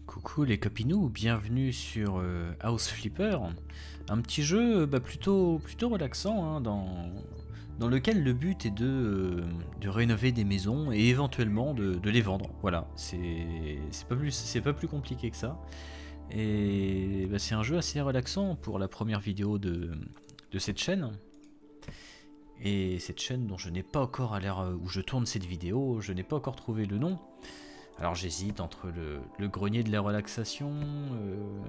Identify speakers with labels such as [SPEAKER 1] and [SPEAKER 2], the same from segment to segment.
[SPEAKER 1] Coucou les copinous, bienvenue sur House Flipper, un petit jeu plutôt relaxant hein, dans lequel le but est de rénover des maisons et éventuellement de les vendre. Voilà, c'est pas plus compliqué que ça. Et c'est un jeu assez relaxant pour la première vidéo de cette chaîne. Et cette chaîne dont je n'ai pas encore, à l'heure où je tourne cette vidéo, je n'ai pas encore trouvé le nom. Alors j'hésite entre le grenier de la relaxation,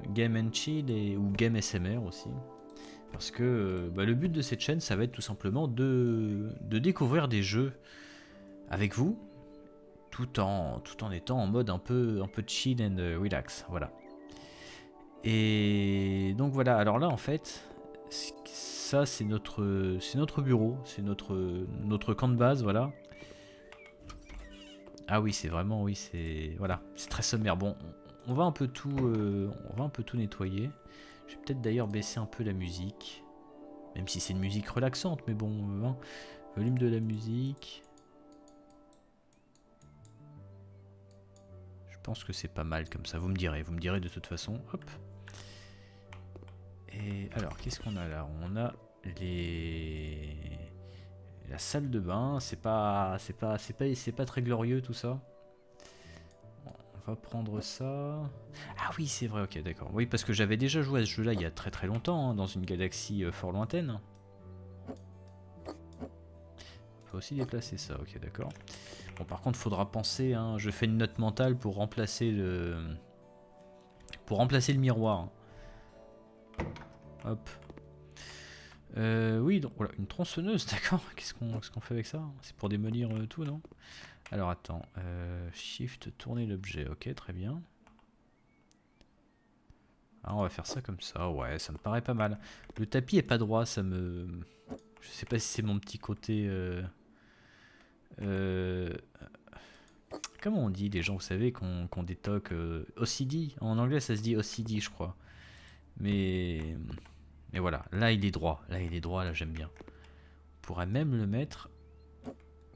[SPEAKER 1] Game and Chill ou Game SMR aussi. Parce que le but de cette chaîne, ça va être tout simplement de découvrir des jeux avec vous, tout en étant en mode un peu chill and relax. Voilà. Et donc voilà, alors là en fait, ça c'est notre bureau, c'est notre camp de base, voilà. Ah oui, c'est vraiment, oui, c'est voilà, c'est très sommaire. Bon, on va un peu tout nettoyer. Je vais peut-être d'ailleurs baisser un peu la musique, même si c'est une musique relaxante, mais bon, hein, volume de la musique. Je pense que c'est pas mal comme ça. Vous me direz de toute façon. Hop. Et alors, qu'est-ce qu'on a là? On a la salle de bain. C'est pas très glorieux tout ça. On va prendre ça. Ah oui, c'est vrai, ok, d'accord. Oui, parce que j'avais déjà joué à ce jeu-là il y a très très longtemps, hein, dans une galaxie fort lointaine. On peut aussi déplacer ça, ok, d'accord. Bon, par contre, faudra penser, hein, je fais une note mentale pour remplacer le miroir. Hop. Oui, donc voilà, une tronçonneuse, d'accord. Qu'est-ce qu'on fait avec ça? C'est pour démolir tout, non? Alors attends, Shift, tourner l'objet, ok, très bien. Alors on va faire ça comme ça, ouais, ça me paraît pas mal. Le tapis est pas droit, ça me... Je sais pas si c'est mon petit côté... Comment on dit les gens, vous savez, qu'on détoque OCD, en anglais ça se dit OCD je crois. Mais voilà, là il est droit, là j'aime bien. On pourrait même le mettre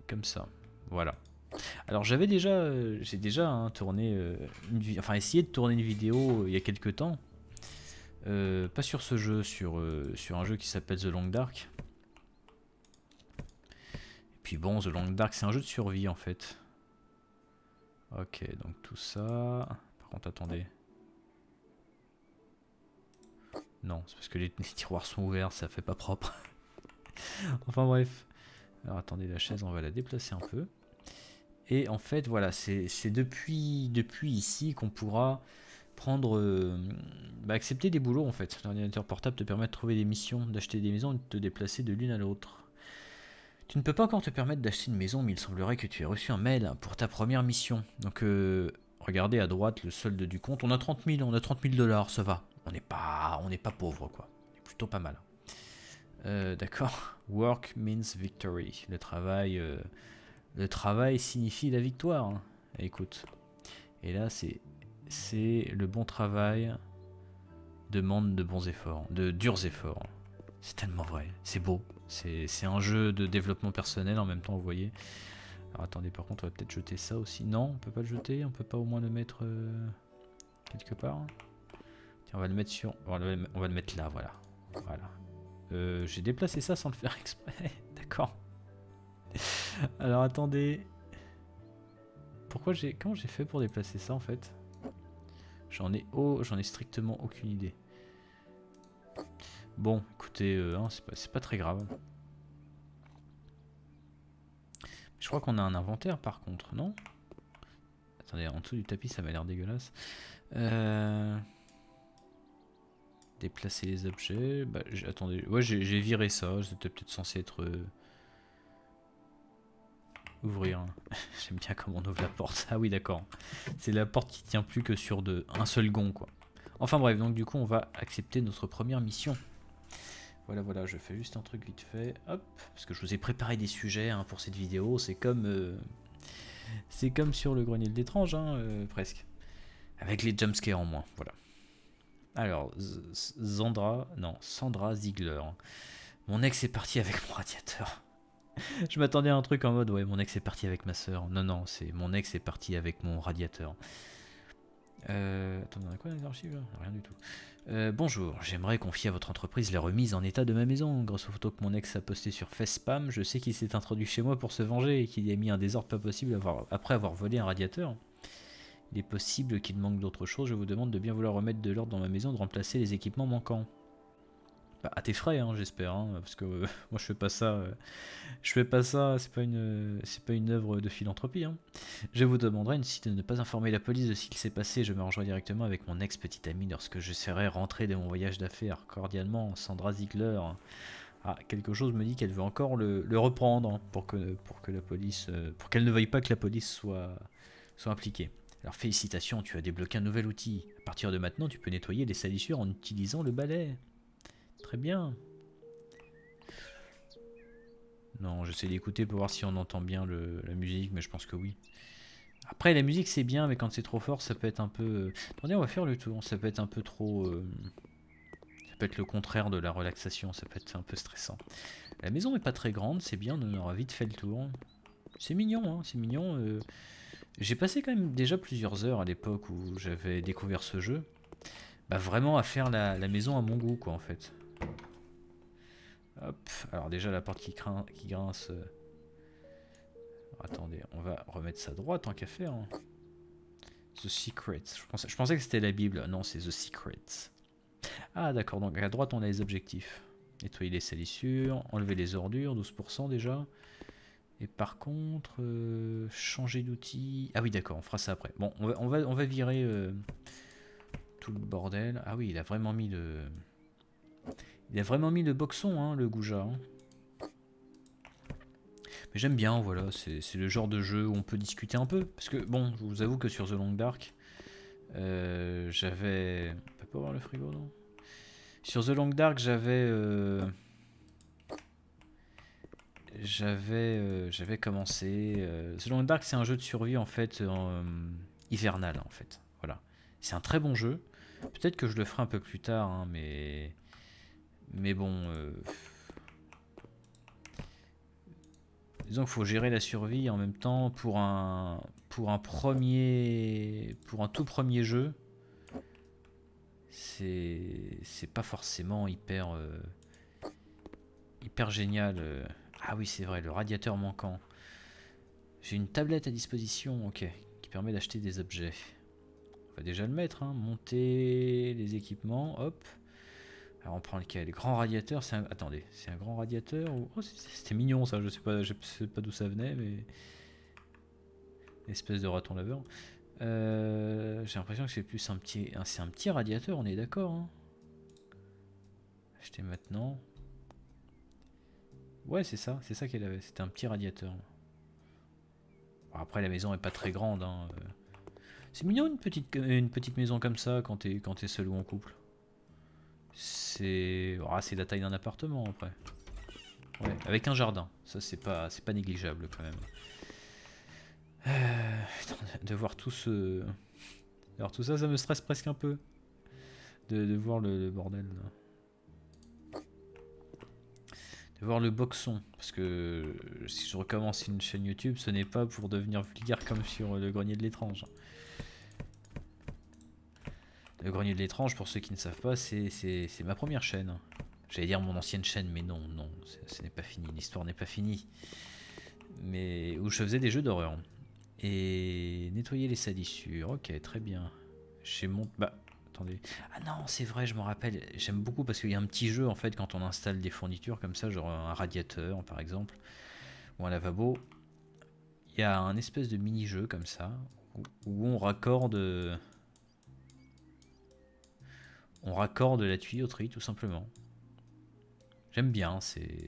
[SPEAKER 1] comme ça, voilà. Alors j'ai déjà hein, tourné, essayé de tourner une vidéo il y a quelques temps. Pas sur ce jeu, sur un jeu qui s'appelle The Long Dark. Et puis bon, The Long Dark c'est un jeu de survie en fait. Ok, donc tout ça... Par contre, attendez. Non, c'est parce que les tiroirs sont ouverts, ça fait pas propre. Enfin bref. Alors attendez, la chaise, on va la déplacer un peu. Et en fait, voilà, c'est depuis ici qu'on pourra prendre... accepter des boulots en fait. L'ordinateur portable te permet de trouver des missions, d'acheter des maisons et de te déplacer de l'une à l'autre. Tu ne peux pas encore te permettre d'acheter une maison, mais il semblerait que tu aies reçu un mail pour ta première mission. Donc, regardez à droite le solde du compte. On a 30 000 $, ça va. On n'est pas pauvre, quoi. On est plutôt pas mal. D'accord. Work means victory. Le travail signifie la victoire. Hein. Écoute. Et là, c'est le bon travail demande de bons efforts, de durs efforts. C'est tellement vrai. C'est beau. C'est un jeu de développement personnel en même temps, vous voyez. Alors attendez, par contre, on va peut-être jeter ça aussi. Non, on peut pas le jeter. On peut pas au moins le mettre quelque part. Tiens, on va le mettre sur... On va le mettre là, voilà. Voilà. J'ai déplacé ça sans le faire exprès. D'accord. Alors attendez. Comment j'ai fait pour déplacer ça en fait? J'en ai strictement aucune idée. Bon, écoutez, hein, c'est pas très grave. Je crois qu'on a un inventaire par contre, non? Attendez, en dessous du tapis, ça m'a l'air dégueulasse. Déplacer les objets. Attendez, ouais, j'ai viré ça. C'était peut-être censé être... Ouvrir. J'aime bien comment on ouvre la porte. Ah oui, d'accord. C'est la porte qui tient plus que sur un seul gond, quoi. Enfin bref, donc du coup, on va accepter notre première mission. Voilà, je fais juste un truc vite fait. Hop, parce que je vous ai préparé des sujets hein, pour cette vidéo. C'est comme sur le grenier de l'étrange, hein, presque. Avec les jumpscares en moins, voilà. Alors, Sandra Ziegler. Mon ex est parti avec mon radiateur. Je m'attendais à un truc en mode, ouais, mon ex est parti avec ma soeur. Non, c'est mon ex est parti avec mon radiateur. Attendez, on a quoi dans les archives là? Rien du tout. Bonjour, j'aimerais confier à votre entreprise la remise en état de ma maison. Grâce aux photos que mon ex a postées sur Facespam, je sais qu'il s'est introduit chez moi pour se venger et qu'il y a mis un désordre pas possible après avoir volé un radiateur. Il est possible qu'il manque d'autres choses. Je vous demande de bien vouloir remettre de l'ordre dans ma maison, de remplacer les équipements manquants. Bah, à tes frais, hein, j'espère, hein, parce que moi je fais pas ça. Je fais pas ça. C'est pas une œuvre de philanthropie. Hein. Je vous demanderai de ne pas informer la police de ce qu'il s'est passé. Je me rangerai directement avec mon ex-petite amie lorsque je serai rentré de mon voyage d'affaires. Cordialement, Sandra Ziegler. Ah, quelque chose me dit qu'elle veut encore le reprendre hein, pour que la police, pour qu'elle ne veuille pas que la police soit impliquée. Alors félicitations, tu as débloqué un nouvel outil. À partir de maintenant, tu peux nettoyer les salissures en utilisant le balai. Très bien. Non, j'essaie d'écouter pour voir si on entend bien la musique, mais je pense que oui. Après, la musique c'est bien, mais quand c'est trop fort, ça peut être un peu... Attendez, on va faire le tour. Ça peut être un peu trop... Ça peut être le contraire de la relaxation, ça peut être un peu stressant. La maison n'est pas très grande, c'est bien, on aura vite fait le tour. C'est mignon, hein, c'est mignon. J'ai passé quand même déjà plusieurs heures à l'époque où j'avais découvert ce jeu. Bah vraiment à faire la maison à mon goût, quoi, en fait. Hop, alors déjà la porte qui grince. Attendez, on va remettre ça droit tant qu'à faire. Hein. The Secrets. Je pensais que c'était la Bible. Non, c'est The Secrets. Ah d'accord, donc à droite on a les objectifs. Nettoyer les salissures, enlever les ordures, 12% déjà. Et par contre, changer d'outil. Ah oui d'accord, on fera ça après. Bon, on va virer tout le bordel. Ah oui, il a vraiment mis le... Il a vraiment mis le boxon, hein, le goujat. Hein. Mais j'aime bien, voilà, c'est le genre de jeu où on peut discuter un peu. Parce que, bon, je vous avoue que sur The Long Dark, j'avais... On peut pas voir le frigo, non? Sur The Long Dark, j'avais commencé... The Long Dark, c'est un jeu de survie, en fait, hivernal, en fait. Voilà. C'est un très bon jeu. Peut-être que je le ferai un peu plus tard, hein, mais bon... Disons qu'il faut gérer la survie en même temps pour un tout premier jeu. C'est pas forcément hyper génial. Ah oui, c'est vrai, le radiateur manquant. J'ai une tablette à disposition, ok, qui permet d'acheter des objets. On va déjà le mettre, hein. Monter les équipements, hop. Alors on prend lequel? Grand radiateur, attendez, c'est un grand radiateur ou... Oh, c'était mignon ça, je sais pas d'où ça venait, mais... Espèce de raton laveur. J'ai l'impression que c'est plus un petit radiateur, on est d'accord. Hein. Acheter maintenant. Ouais, c'est ça qu'elle avait, c'était un petit radiateur. Bon, après la maison est pas très grande. Hein. C'est mignon une petite maison comme ça quand t'es seul ou en couple. C'est la taille d'un appartement après. Ouais, avec un jardin. Ça c'est pas négligeable quand même. De voir tout ce... Alors tout ça, ça me stresse presque un peu. De voir le bordel. Là. De voir le boxon. Parce que si je recommence une chaîne YouTube, ce n'est pas pour devenir vulgaire comme sur le grenier de l'étrange. Le grenier de l'étrange, pour ceux qui ne savent pas, c'est ma première chaîne. J'allais dire mon ancienne chaîne, mais non, ce n'est pas fini. L'histoire n'est pas finie. Mais où je faisais des jeux d'horreur. Et nettoyer les salissures, ok, très bien. Chez mon... Bah, attendez. Ah non, c'est vrai, je me rappelle. J'aime beaucoup parce qu'il y a un petit jeu, en fait, quand on installe des fournitures comme ça, genre un radiateur, par exemple, ou un lavabo. Il y a un espèce de mini-jeu comme ça, où on raccorde... On raccorde la tuyauterie, tout simplement. J'aime bien, c'est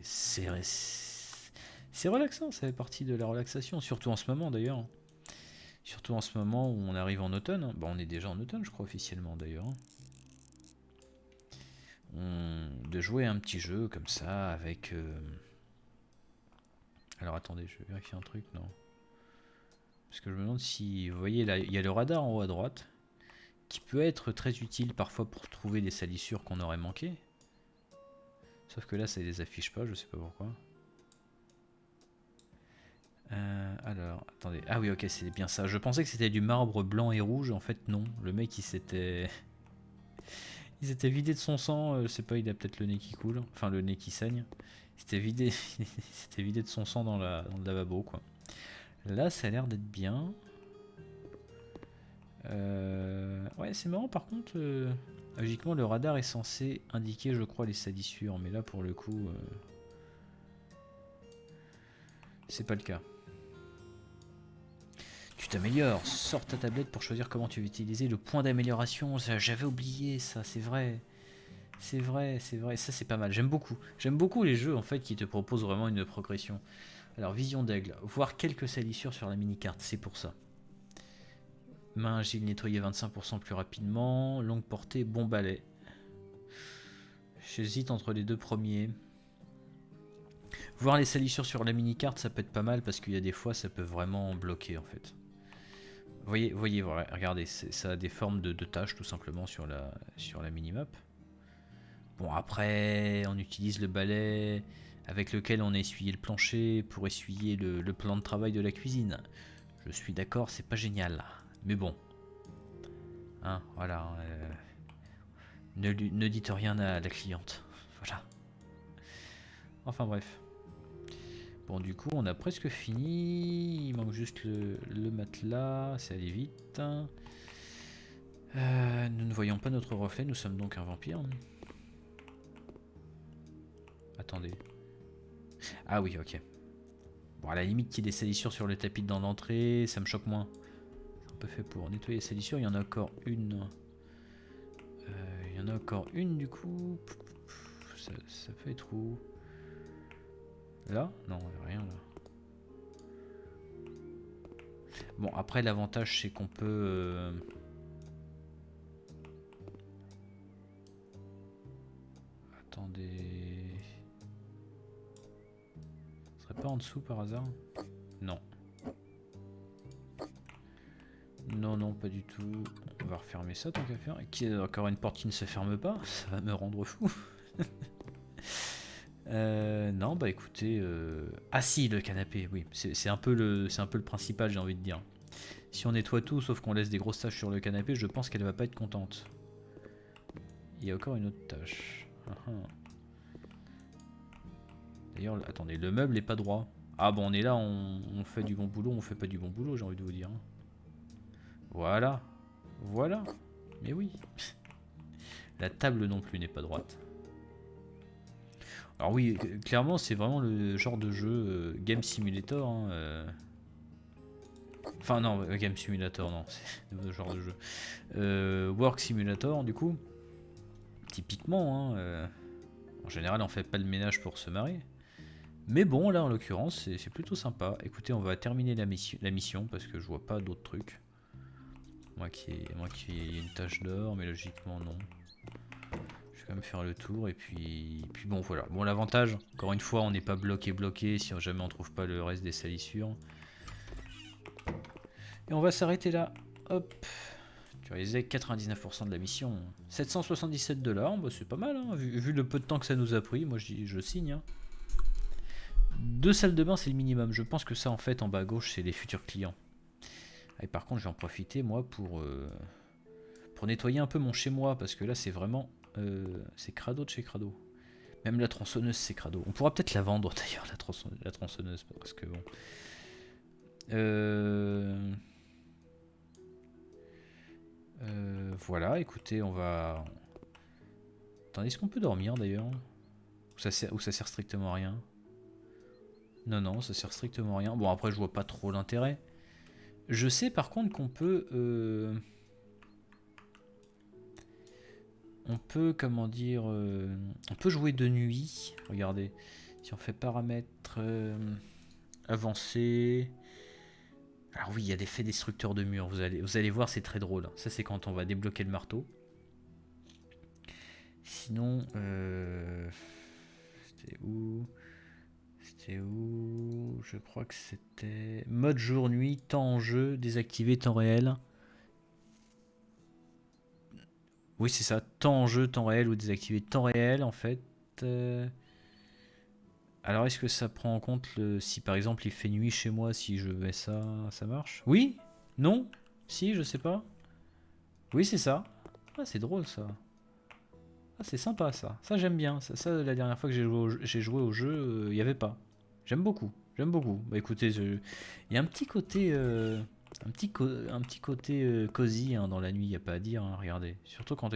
[SPEAKER 1] relaxant, ça fait partie de la relaxation, surtout en ce moment d'ailleurs. Surtout en ce moment où on arrive en automne. Bon, on est déjà en automne, je crois, officiellement d'ailleurs. De jouer à un petit jeu comme ça avec... Alors attendez, je vais vérifier un truc, non. Parce que je me demande si... Vous voyez, là, il y a le radar en haut à droite, qui peut être très utile parfois pour trouver des salissures qu'on aurait manquées. Sauf que là, ça ne les affiche pas, je sais pas pourquoi. Alors, attendez. Ah oui, ok, c'est bien ça. Je pensais que c'était du marbre blanc et rouge. En fait, non. Le mec, il s'était... Il s'était vidé de son sang. Je sais pas, il a peut-être le nez qui coule. Enfin, le nez qui saigne. Il s'était vidé... il s'était vidé de son sang dans le lavabo, quoi. Là, ça a l'air d'être bien. Ouais, c'est marrant, par contre... logiquement, le radar est censé indiquer, je crois, les salissures. Mais là, pour le coup... c'est pas le cas. Tu t'améliores, sors ta tablette pour choisir comment tu veux utiliser le point d'amélioration. J'avais oublié ça, c'est vrai. C'est vrai, c'est vrai, ça c'est pas mal, j'aime beaucoup. J'aime beaucoup les jeux en fait qui te proposent vraiment une progression. Alors vision d'aigle, voir quelques salissures sur la mini-carte, c'est pour ça. Main agile nettoyer 25% plus rapidement, longue portée, bon balai. J'hésite entre les deux premiers. Voir les salissures sur la mini-carte, ça peut être pas mal parce qu'il y a des fois ça peut vraiment bloquer en fait. Voyez, regardez, ça a des formes de tâches tout simplement sur la minimap. Bon, après, on utilise le balai avec lequel on a essuyé le plancher pour essuyer le plan de travail de la cuisine. Je suis d'accord, c'est pas génial. Mais bon. Hein, voilà. Ne dites rien à la cliente. Voilà. Enfin bref. Bon, du coup, on a presque fini. Il manque juste le matelas. C'est allé vite. Nous ne voyons pas notre reflet. Nous sommes donc un vampire. Attendez. Ah oui, ok. Bon, à la limite qu'il y ait des salissures sur le tapis dans l'entrée, ça me choque moins. C'est un peu fait pour nettoyer les salissures. Il y en a encore une. Il y en a encore une du coup. Ça peut être où? Là? Non, il n'y a rien là. Bon, après l'avantage c'est qu'on peut... Attendez... Ce serait pas en dessous par hasard? Non. Non, non, pas du tout. On va refermer ça tant qu'à faire. Qui a encore une porte qui ne se ferme pas? Ça va me rendre fou. Non, bah écoutez... Ah si, le canapé, oui. C'est un peu le principal, j'ai envie de dire. Si on nettoie tout, sauf qu'on laisse des grosses taches sur le canapé, je pense qu'elle va pas être contente. Il y a encore une autre tâche. D'ailleurs, attendez, le meuble est pas droit. Ah bon, on est là, on fait du bon boulot, on fait pas du bon boulot, j'ai envie de vous dire. Voilà. Voilà. Mais oui. La table non plus n'est pas droite. Alors oui, clairement, c'est vraiment le genre de jeu Game Simulator. Hein, Enfin non, Game Simulator, non, c'est le genre de jeu. Work Simulator, du coup. Typiquement, hein, en général, on fait pas le ménage pour se marrer. Mais bon, là, en l'occurrence, c'est plutôt sympa. Écoutez, on va terminer la mission parce que je vois pas d'autres trucs. Moi qui ai une tache d'or, mais logiquement, non. Je vais quand même faire le tour et puis bon, voilà. Bon, l'avantage, encore une fois, on n'est pas bloqué si jamais on trouve pas le reste des salissures. Et on va s'arrêter là. Hop. Tu réalisais 99% de la mission. 777 $, bah c'est pas mal, hein, vu le peu de temps que ça nous a pris. Moi je signe. Hein. 2 salles de bain, c'est le minimum. Je pense que ça, en fait, en bas à gauche, c'est les futurs clients. Et par contre, je vais en profiter, moi, pour nettoyer un peu mon chez-moi. Parce que là, c'est vraiment... c'est crado de chez crado. Même la tronçonneuse, c'est crado. On pourra peut-être la vendre, d'ailleurs, la tronçonneuse. Parce que bon... voilà, écoutez, on va... Attendez, est-ce qu'on peut dormir d'ailleurs? Ou ça sert strictement à rien? Non, non, ça sert strictement à rien. Bon, après, je vois pas trop l'intérêt. Je sais par contre qu'on peut... on peut, comment dire... on peut jouer de nuit. Regardez. Si on fait paramètres... avancés... Alors oui, il y a l'effet destructeur de murs. Vous allez voir, c'est très drôle. Ça, c'est quand on va débloquer le marteau. Sinon... c'était où? C'était où? Je crois que c'était... Mode jour-nuit, temps en jeu, désactivé, temps réel. Oui, c'est ça. Temps en jeu, temps réel ou désactivé, temps réel, en fait. Alors est-ce que ça prend en compte si par exemple il fait nuit chez moi, si je mets ça, ça marche? Oui? Non? Si, je sais pas. Oui, c'est ça. Ah, c'est drôle ça. Ah, c'est sympa ça. Ça, j'aime bien. Ça, la dernière fois que j'ai joué au jeu, il n'y avait pas. J'aime beaucoup. J'aime beaucoup. Bah écoutez, il y a un petit côté, un petit côté cosy hein, dans la nuit, il n'y a pas à dire. Hein, regardez. Surtout quand,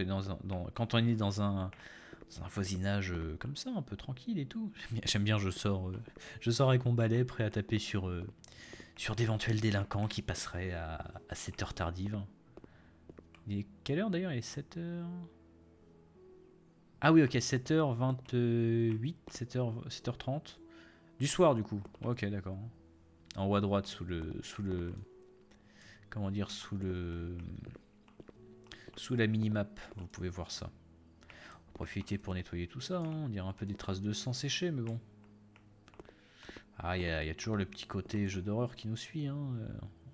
[SPEAKER 1] quand on est dans un voisinage comme ça, un peu tranquille et tout. J'aime bien, je sors avec mon balai prêt à taper sur d'éventuels délinquants qui passeraient à cette heure tardive. Il est quelle heure d'ailleurs? Il est 7h. Ah oui, ok, 7h28, 7h30. Du soir, du coup. Ok, d'accord. En haut à droite, comment dire, sous la minimap, vous pouvez voir ça. Profitez pour nettoyer tout ça, hein. On dirait un peu des traces de sang séché, mais bon. Ah, il y a toujours le petit côté jeu d'horreur qui nous suit, hein.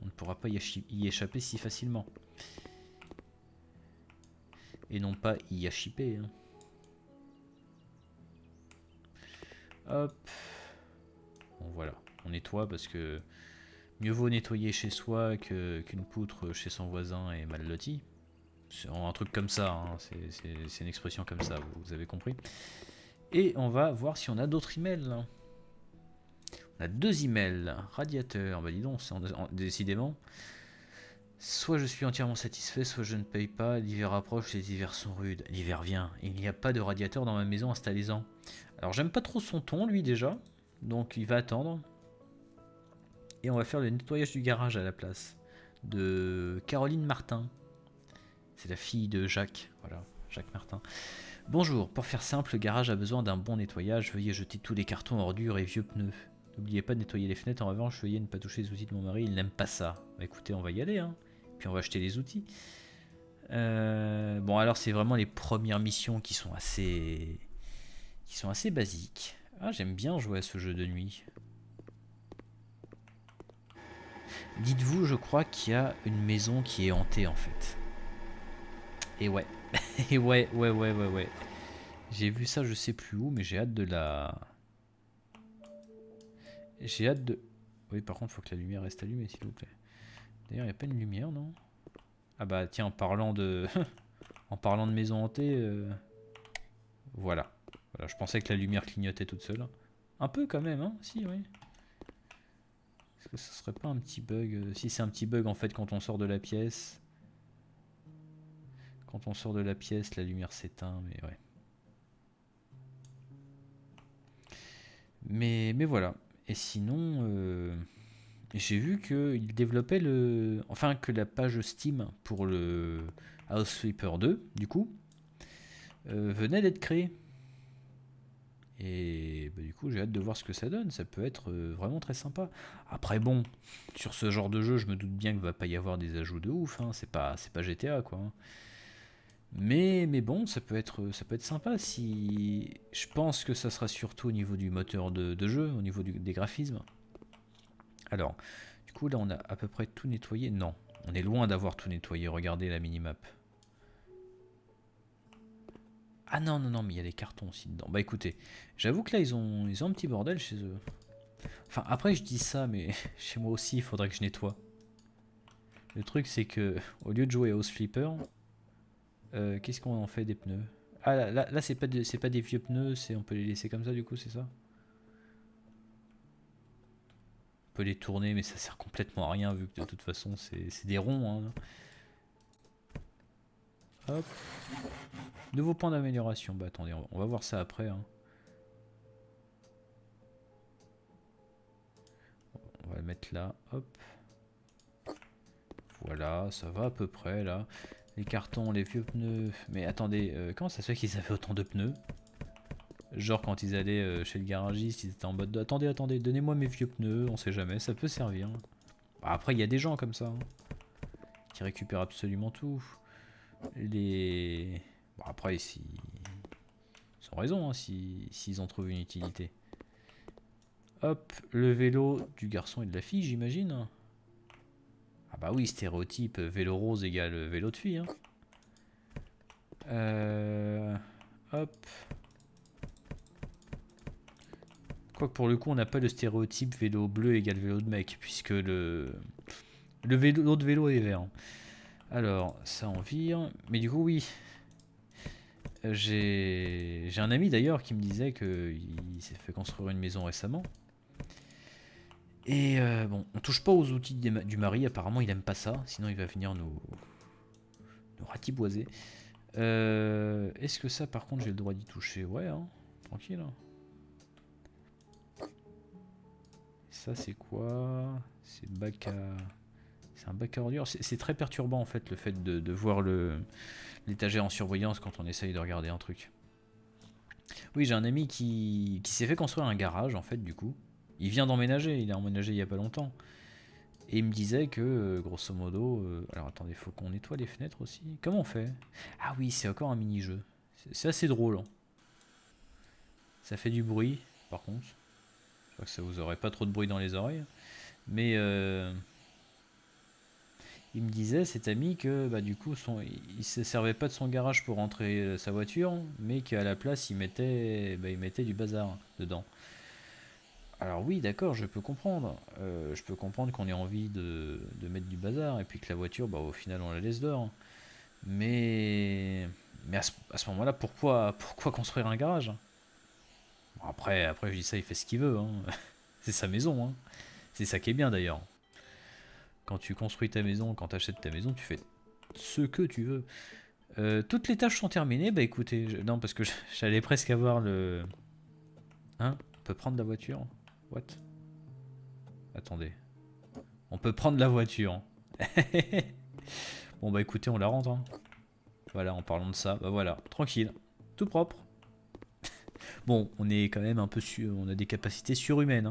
[SPEAKER 1] On ne pourra pas y échapper si facilement. Et non pas y chipper, hein. Hop. Bon, voilà. On nettoie parce que mieux vaut nettoyer chez soi qu'une poutre chez son voisin et mal loti. C'est un truc comme ça, hein. C'est une expression comme ça, vous avez compris. Et on va voir si on a d'autres emails. On a 2 emails. Radiateur, bah dis donc, décidément. Soit je suis entièrement satisfait, soit je ne paye pas. L'hiver approche, les hivers sont rudes. L'hiver vient. Il n'y a pas de radiateur dans ma maison, installez-en. Alors j'aime pas trop son ton, lui déjà. Donc il va attendre. Et on va faire le nettoyage du garage à la place. De Caroline Martin. C'est la fille de Jacques. Voilà, Jacques Martin. Bonjour, pour faire simple, le garage a besoin d'un bon nettoyage. Veuillez jeter tous les cartons, ordures et vieux pneus. N'oubliez pas de nettoyer les fenêtres. En revanche, veuillez ne pas toucher les outils de mon mari. Il n'aime pas ça. Bah, écoutez, on va y aller. Hein. Puis on va acheter les outils. Bon, alors c'est vraiment les premières missions qui sont assez basiques. Ah, j'aime bien jouer à ce jeu de nuit. Dites-vous, je crois qu'il y a une maison qui est hantée en fait. Et ouais. Et ouais. J'ai vu ça, je sais plus où, mais j'ai hâte de la. J'ai hâte de. Oui, par contre, faut que la lumière reste allumée, s'il vous plaît. D'ailleurs, il n'y a pas une lumière, non? Ah bah tiens, en parlant de. En parlant de maison hantée. Voilà. Voilà. Je pensais que la lumière clignotait toute seule. Un peu quand même, hein? Si, oui. Est-ce que ce serait pas un petit bug? Si c'est un petit bug en fait quand on sort de la pièce. Quand on sort de la pièce, la lumière s'éteint, mais ouais. Mais voilà. Et sinon, j'ai vu qu'il développait le. Enfin, que la page Steam pour le House Flipper 2, du coup, venait d'être créée. Et bah, du coup, j'ai hâte de voir ce que ça donne. Ça peut être vraiment très sympa. Après, bon, sur ce genre de jeu, je me doute bien qu'il va pas y avoir des ajouts de ouf. Hein. C'est pas GTA, quoi. Hein. Mais bon, ça peut être sympa si. Je pense que ça sera surtout au niveau du moteur de jeu, au niveau des graphismes. Alors, du coup, là, on a à peu près tout nettoyé. Non, on est loin d'avoir tout nettoyé. Regardez la minimap. Ah non, mais il y a des cartons aussi dedans. Bah écoutez, j'avoue que là, ils ont un petit bordel chez eux. Enfin, après, je dis ça, mais chez moi aussi, il faudrait que je nettoie. Le truc, c'est que, au lieu de jouer à House Flipper, qu'est-ce qu'on en fait des pneus? Ah, là c'est pas des vieux pneus, on peut les laisser comme ça, du coup, c'est ça? On peut les tourner, mais ça sert complètement à rien, vu que de toute façon, c'est des ronds. Hein. Hop. Nouveau point d'amélioration. Bah attendez, on va voir ça après. Hein. On va le mettre là. Hop. Voilà, ça va à peu près là. Les cartons, les vieux pneus. Mais attendez, comment ça se fait qu'ils avaient autant de pneus? Genre quand ils allaient chez le garagiste, ils étaient en mode de, attendez, donnez-moi mes vieux pneus, on sait jamais, ça peut servir. Bah, après, il y a des gens comme ça, hein, qui récupèrent absolument tout. Bon, après, ils ont raison, hein, s'ils en trouvent une utilité. Hop, le vélo du garçon et de la fille, j'imagine. Ah bah oui, stéréotype, vélo rose égale vélo de fille. Hein. Hop. Quoique pour le coup, on n'a pas le stéréotype vélo bleu égale vélo de mec, puisque le vélo, l'autre vélo est vert. Alors, ça en vire. Mais du coup, oui. J'ai un ami d'ailleurs qui me disait qu'il s'est fait construire une maison récemment. Et bon, on touche pas aux outils du mari, apparemment il aime pas ça, sinon il va venir nous ratiboiser. Est-ce que ça par contre j'ai le droit d'y toucher? Ouais, hein, tranquille. Ça c'est quoi? C'est bac à... C'est un bac à ordures. C'est très perturbant en fait le fait de voir l'étagère en surbrillance quand on essaye de regarder un truc. Oui, j'ai un ami qui s'est fait construire un garage en fait du coup. Il vient d'emménager, il a emménagé il y a pas longtemps. Et il me disait que, grosso modo... alors attendez, faut qu'on nettoie les fenêtres aussi. Comment on fait? Ah oui, c'est encore un mini-jeu. C'est assez drôle. Hein. Ça fait du bruit, par contre. Je crois que ça vous aurait pas trop de bruit dans les oreilles. Mais il me disait, cet ami, que bah, du coup, il se servait pas de son garage pour rentrer sa voiture, mais qu'à la place, il mettait du bazar dedans. Alors oui, d'accord, je peux comprendre. Je peux comprendre qu'on ait envie de mettre du bazar et puis que la voiture, bah, au final, on la laisse dehors. Mais à ce moment-là, pourquoi construire un garage? Bon, après, je dis ça, il fait ce qu'il veut. Hein. C'est sa maison. Hein. C'est ça qui est bien d'ailleurs. Quand tu construis ta maison, quand tu achètes ta maison, tu fais ce que tu veux. Toutes les tâches sont terminées. Bah écoutez, non, parce que j'allais presque avoir le... Hein? On peut prendre la voiture? What? Attendez. On peut prendre la voiture. Bon bah écoutez, on la rentre. Hein. Voilà, en parlant de ça, bah voilà, tranquille, tout propre. Bon, on est quand même un peu on a des capacités surhumaines.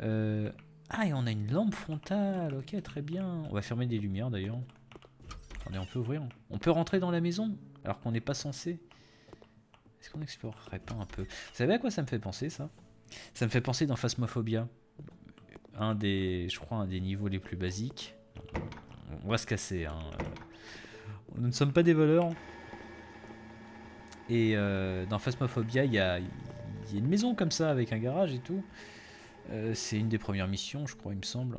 [SPEAKER 1] Hein. Ah, et on a une lampe frontale, ok, très bien. On va fermer des lumières d'ailleurs. Attendez, on peut ouvrir. On peut rentrer dans la maison, alors qu'on n'est pas censé. Est-ce qu'on explorerait pas un peu? Vous savez à quoi ça me fait penser, ça? Ça me fait penser dans Phasmophobia. Je crois, un des niveaux les plus basiques. On va se casser, hein. Nous ne sommes pas des voleurs. Et dans Phasmophobia, il y a une maison comme ça, avec un garage et tout. C'est une des premières missions, je crois, il me semble.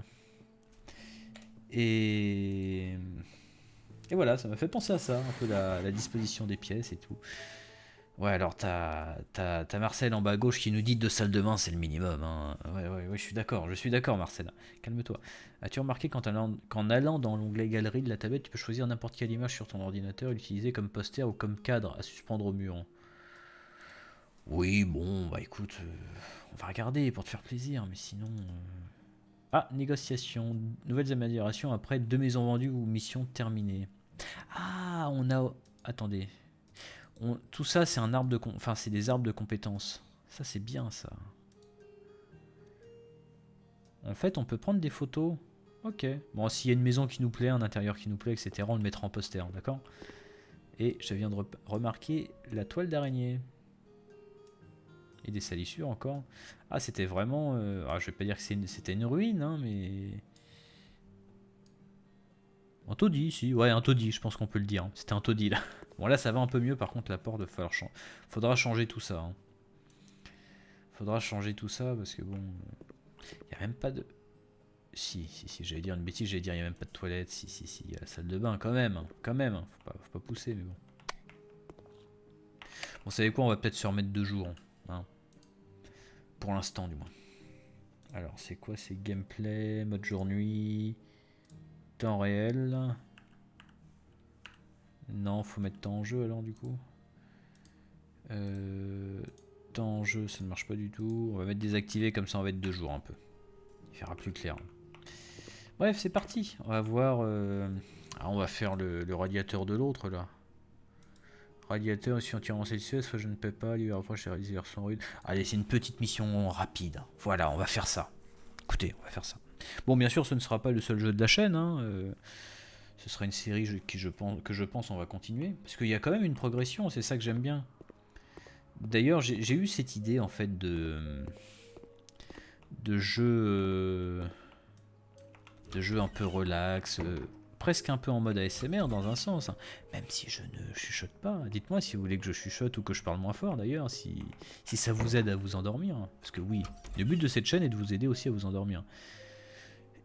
[SPEAKER 1] Et voilà, ça m'a fait penser à ça, un peu la disposition des pièces et tout. Ouais, alors t'as Marcel en bas à gauche qui nous dit 2 salles de bain, c'est le minimum. Hein. Ouais, je suis d'accord, Marcel. Calme-toi. As-tu remarqué qu'en allant dans l'onglet galerie de la tablette, tu peux choisir n'importe quelle image sur ton ordinateur et l'utiliser comme poster ou comme cadre à suspendre au mur? Oui, bon, bah écoute, on va regarder pour te faire plaisir, mais sinon... Ah, négociation, nouvelles améliorations après 2 maisons vendues ou mission terminée. Ah, on a... Attendez. Tout ça, c'est un arbre de... Enfin, c'est des arbres de compétences. Ça, c'est bien, ça. En fait, on peut prendre des photos. Ok. Bon, s'il y a une maison qui nous plaît, un intérieur qui nous plaît, etc., on le mettra en poster, d'accord? Et je viens de remarquer la toile d'araignée. Et des salissures encore. Ah, c'était vraiment... je vais pas dire que c'était une ruine, hein, mais... Un taudis, si. Ouais, un taudis, je pense qu'on peut le dire. Hein. C'était un taudis, là. Bon, là, ça va un peu mieux. Par contre, la porte, faudra changer tout ça. Hein. Faudra changer tout ça, parce que bon... Il n'y a même pas de... Si, j'allais dire une bêtise, j'allais dire il n'y a même pas de toilette. Si, il y a la salle de bain, quand même. Hein. Faut pas pousser, mais bon. Bon, vous savez quoi, on va peut-être se remettre 2 jours. Hein. Pour l'instant, du moins. Alors, c'est quoi? C'est gameplay, mode jour-nuit, temps réel. Non, faut mettre temps en jeu alors, du coup. Temps en jeu, ça ne marche pas du tout. On va mettre désactivé, comme ça on va être 2 jours un peu. Il fera plus clair. Bref, c'est parti. On va voir... on va faire le radiateur de l'autre, là. Radiateur aussi entièrement celsius, soit je ne peux pas lui reprocher les réaliser son rude. Allez, c'est une petite mission rapide. Voilà, on va faire ça. Écoutez, on va faire ça. Bon, bien sûr, ce ne sera pas le seul jeu de la chaîne. Hein. Ce sera une série que je pense on va continuer. Parce qu'il y a quand même une progression, c'est ça que j'aime bien. D'ailleurs, j'ai eu cette idée, en fait, de jeu un peu relax. presque un peu en mode ASMR dans un sens, hein. Même si je ne chuchote pas. Dites-moi si vous voulez que je chuchote ou que je parle moins fort d'ailleurs, si ça vous aide à vous endormir. Parce que oui, le but de cette chaîne est de vous aider aussi à vous endormir.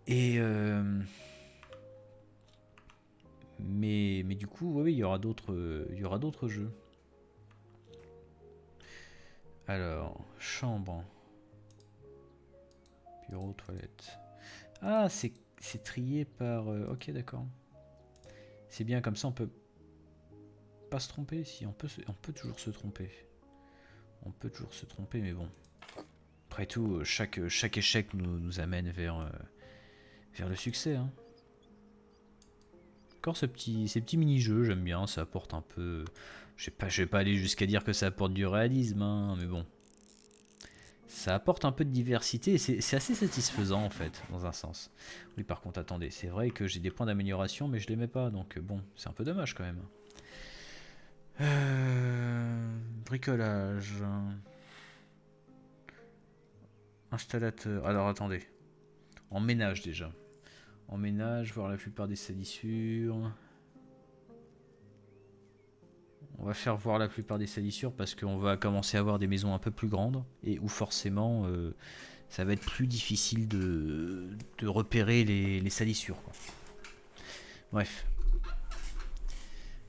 [SPEAKER 1] Et mais du coup, oui, il y aura d'autres jeux. Alors, chambre, bureau, toilette. Ah, c'est trié par... ok, d'accord. C'est bien, comme ça on peut pas se tromper. Si, on peut toujours se tromper. On peut toujours se tromper, mais bon. Après tout, chaque échec nous amène vers le succès. Hein. Encore ces petits mini-jeux, j'aime bien, ça apporte un peu... Je vais pas aller jusqu'à dire que ça apporte du réalisme, hein, mais bon. Ça apporte un peu de diversité et c'est assez satisfaisant en fait, dans un sens. Oui, par contre, attendez, c'est vrai que j'ai des points d'amélioration, mais je les mets pas, donc bon, c'est un peu dommage quand même. Bricolage. Installateur. Alors attendez. En ménage déjà. En ménage, voir la plupart des salissures. On va faire voir la plupart des salissures parce qu'on va commencer à avoir des maisons un peu plus grandes et où forcément ça va être plus difficile de repérer les salissures. Quoi. Bref.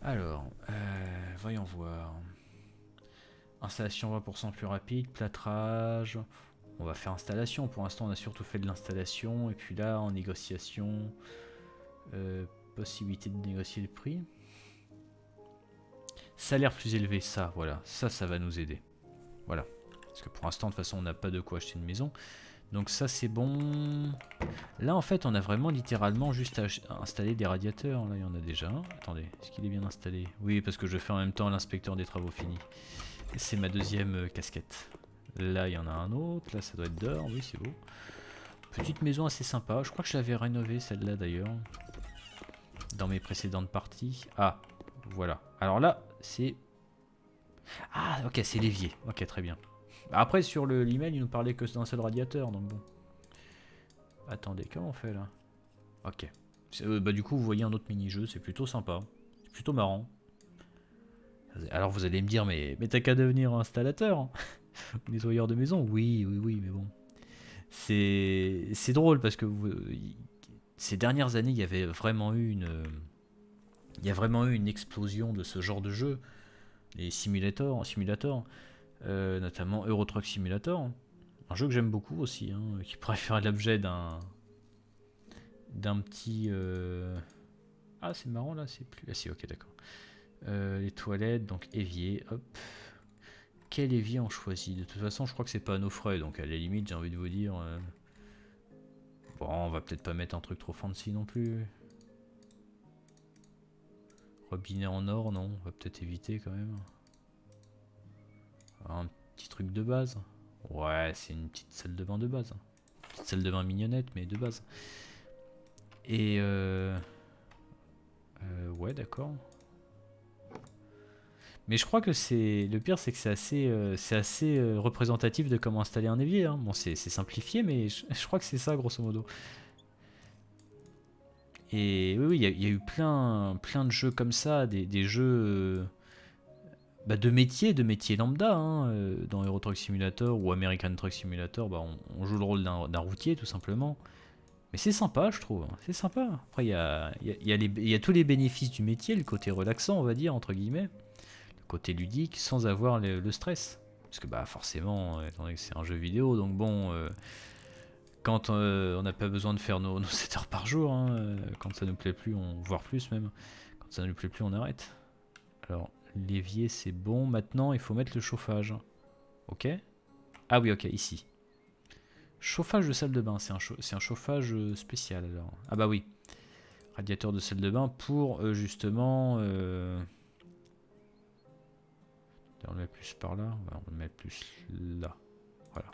[SPEAKER 1] Alors, voyons voir. Installation 20% plus rapide, plâtrage. On va faire installation. Pour l'instant, on a surtout fait de l'installation. Et puis là, en négociation, possibilité de négocier le prix. Salaire plus élevé, ça, voilà. Ça va nous aider. Voilà. Parce que pour l'instant, de toute façon, on n'a pas de quoi acheter une maison. Donc ça, c'est bon. Là, en fait, on a vraiment littéralement juste à installer des radiateurs. Là, il y en a déjà un. Attendez, est-ce qu'il est bien installé? Oui, parce que je fais en même temps l'inspecteur des travaux finis. C'est ma deuxième casquette. Là, il y en a un autre. Là, ça doit être d'or. Oui, c'est beau. Petite maison assez sympa. Je crois que je l'avais rénovée, celle-là, d'ailleurs. Dans mes précédentes parties. Ah, voilà. Alors là, c'est... Ah, ok, c'est l'évier. Ok, très bien. Après, sur l'email, il nous parlait que d'un seul radiateur, donc bon. Attendez, comment on fait, là? Ok. Bah, du coup, vous voyez un autre mini-jeu. C'est plutôt sympa. C'est plutôt marrant. Alors, vous allez me dire, mais t'as qu'à devenir installateur, hein. Nettoyeur de maison. Oui, mais bon. C'est drôle parce que ces dernières années, il y avait vraiment eu une explosion de ce genre de jeu, les simulators, notamment Euro Truck Simulator, un jeu que j'aime beaucoup aussi, hein, qui pourrait faire l'objet d'un petit. Ah, c'est marrant là, c'est plus. Ah si, ok, d'accord. Les toilettes, donc évier, hop. Quel évier on choisit? De toute façon, je crois que c'est pas à nos frais, donc à la limite, j'ai envie de vous dire. Bon, on va peut-être pas mettre un truc trop fancy non plus. Robinet en or, non, on va peut-être éviter quand même. Un petit truc de base. Ouais, c'est une petite salle de bain de base. Une petite salle de bain mignonnette, mais de base. Et ouais, d'accord. Mais je crois que le pire, c'est que c'est assez représentatif de comment installer un évier. Hein. Bon, c'est simplifié, mais je crois que c'est ça, grosso modo. Et oui, il y a eu plein de jeux comme ça, des jeux de métier lambda. Hein, dans Euro Truck Simulator ou American Truck Simulator, bah, on joue le rôle d'un routier, tout simplement. Mais c'est sympa, je trouve. C'est sympa. Après, il y a tous les bénéfices du métier, le côté relaxant, on va dire, entre guillemets. Côté ludique sans avoir le stress. Parce que bah forcément, étant donné que c'est un jeu vidéo, donc bon, quand on n'a pas besoin de faire nos 7 heures par jour, hein, quand ça nous plaît plus, voire plus même, quand ça ne nous plaît plus, on arrête. Alors, l'évier c'est bon, maintenant il faut mettre le chauffage. Ok. Ah oui, ok, ici. Chauffage de salle de bain, c'est un chauffage spécial alors. Ah bah oui. Radiateur de salle de bain pour justement... on le met plus par là, on le met plus là. Voilà.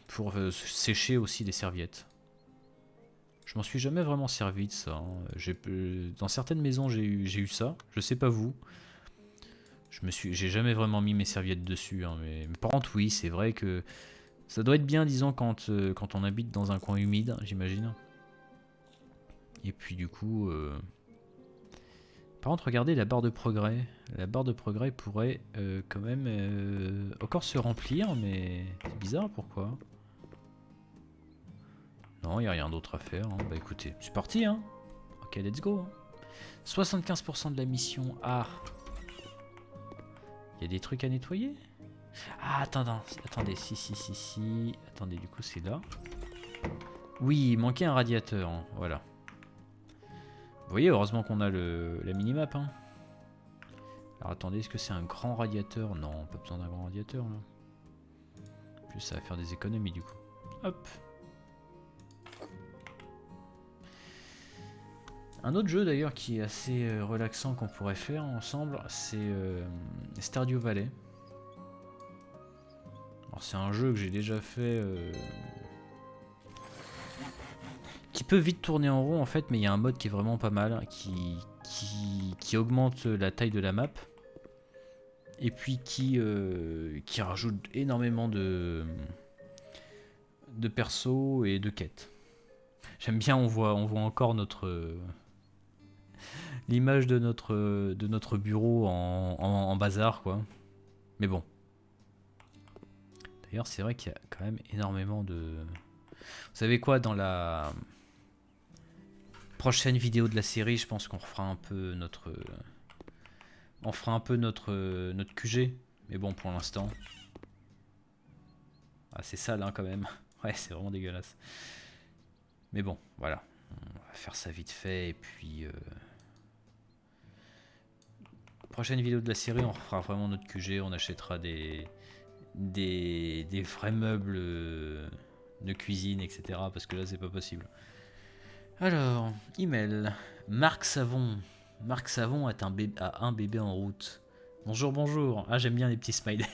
[SPEAKER 1] Pour sécher aussi les serviettes. Je m'en suis jamais vraiment servi de ça. Hein. Dans certaines maisons j'ai eu ça. Je sais pas vous. J'ai jamais vraiment mis mes serviettes dessus. Hein, mais par contre oui, c'est vrai que ça doit être bien, disons, quand on habite dans un coin humide, j'imagine. Et puis du coup... Par contre, regardez la barre de progrès. La barre de progrès pourrait quand même encore se remplir, mais c'est bizarre, pourquoi? Non, il n'y a rien d'autre à faire. Hein. Bah écoutez, c'est parti, hein. Ok, let's go. Hein. 75% de la mission. Ah. Il y a des trucs à nettoyer? Ah, attendez, si. Attendez, du coup, c'est là. Oui, il manquait un radiateur, hein. Voilà. Vous voyez, heureusement qu'on a la minimap, hein. Alors attendez, est-ce que c'est un grand radiateur? Non, pas besoin d'un grand radiateur, là. En plus, ça va faire des économies, du coup. Hop. Un autre jeu d'ailleurs qui est assez relaxant qu'on pourrait faire ensemble, c'est Stardew Valley. Alors c'est un jeu que j'ai déjà fait, qui peut vite tourner en rond en fait, mais il y a un mode qui est vraiment pas mal, qui augmente la taille de la map, et puis qui rajoute énormément de persos et de quêtes. J'aime bien, on voit encore l'image de notre bureau en bazar, quoi. Mais bon. D'ailleurs, c'est vrai qu'il y a quand même énormément de... Vous savez quoi, dans la prochaine vidéo de la série, je pense qu'on refera un peu notre... On fera un peu notre QG. Mais bon, pour l'instant... Ah, c'est sale, hein, quand même. Ouais, c'est vraiment dégueulasse. Mais bon, voilà. On va faire ça vite fait, et puis... Prochaine vidéo de la série, on fera vraiment notre QG, on achètera des vrais meubles de cuisine, etc. Parce que là, c'est pas possible. Alors, email. Marc Savon. Marc Savon a un bébé en route. Bonjour, bonjour. Ah, j'aime bien les petits smileys.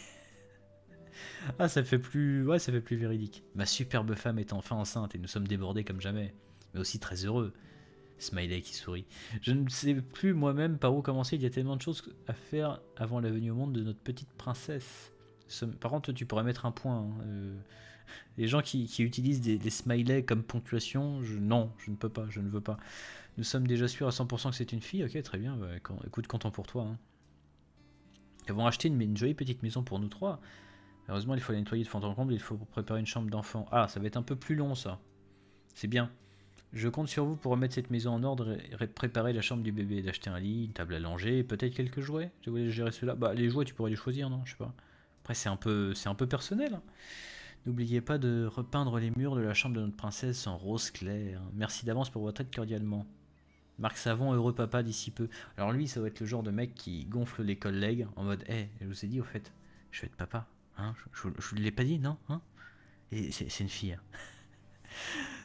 [SPEAKER 1] Ah, ça fait plus... Ouais, ça fait plus véridique. Ma superbe femme est enfin enceinte et nous sommes débordés comme jamais. Mais aussi très heureux. Smiley qui sourit. Je ne sais plus moi-même par où commencer, il y a tellement de choses à faire avant la venue au monde de notre petite princesse. Par contre, tu pourrais mettre un point. Hein. Les gens qui utilisent des smileys comme ponctuation, non, je ne peux pas, je ne veux pas. Nous sommes déjà sûrs à 100% que c'est une fille, ok, très bien, bah, écoute, content pour toi. Hein. Elles vont acheter une jolie petite maison pour nous trois. Heureusement, il faut la nettoyer de fond en comble, il faut préparer une chambre d'enfant. Ah, ça va être un peu plus long, ça. C'est bien. Je compte sur vous pour remettre cette maison en ordre et préparer la chambre du bébé, d'acheter un lit, une table à langer, et peut-être quelques jouets. Je voulais gérer cela. Bah, les jouets, tu pourrais les choisir, non? Je sais pas. Après, c'est un peu personnel. Hein. N'oubliez pas de repeindre les murs de la chambre de notre princesse en rose clair. Merci d'avance pour votre aide cordialement. Marc Savon, heureux papa d'ici peu. Alors lui, ça va être le genre de mec qui gonfle les collègues en mode hey, je vous ai dit au fait, je vais être papa. Hein, je vous l'ai pas dit, non hein? Et c'est une fille. Hein.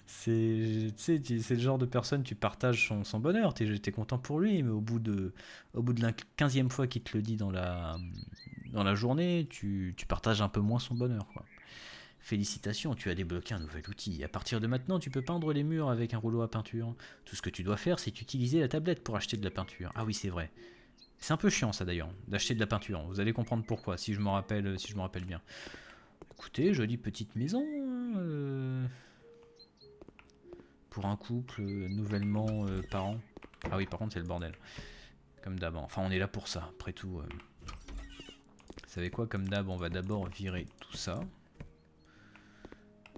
[SPEAKER 1] C'est le genre de personne, tu partages son bonheur, t'es content pour lui, mais au bout de la 15e fois qu'il te le dit dans la journée, tu partages un peu moins son bonheur. Quoi. Félicitations, tu as débloqué un nouvel outil. À partir de maintenant, tu peux peindre les murs avec un rouleau à peinture. Tout ce que tu dois faire, c'est utiliser la tablette pour acheter de la peinture. Ah oui, c'est vrai. C'est un peu chiant ça d'ailleurs, d'acheter de la peinture. Vous allez comprendre pourquoi, si je me rappelle bien. Écoutez, jolie petite maison. Pour un couple nouvellement parent. Ah oui, par contre, c'est le bordel. Comme d'hab. Enfin, on est là pour ça, après tout. Vous savez quoi, comme d'hab, on va d'abord virer tout ça.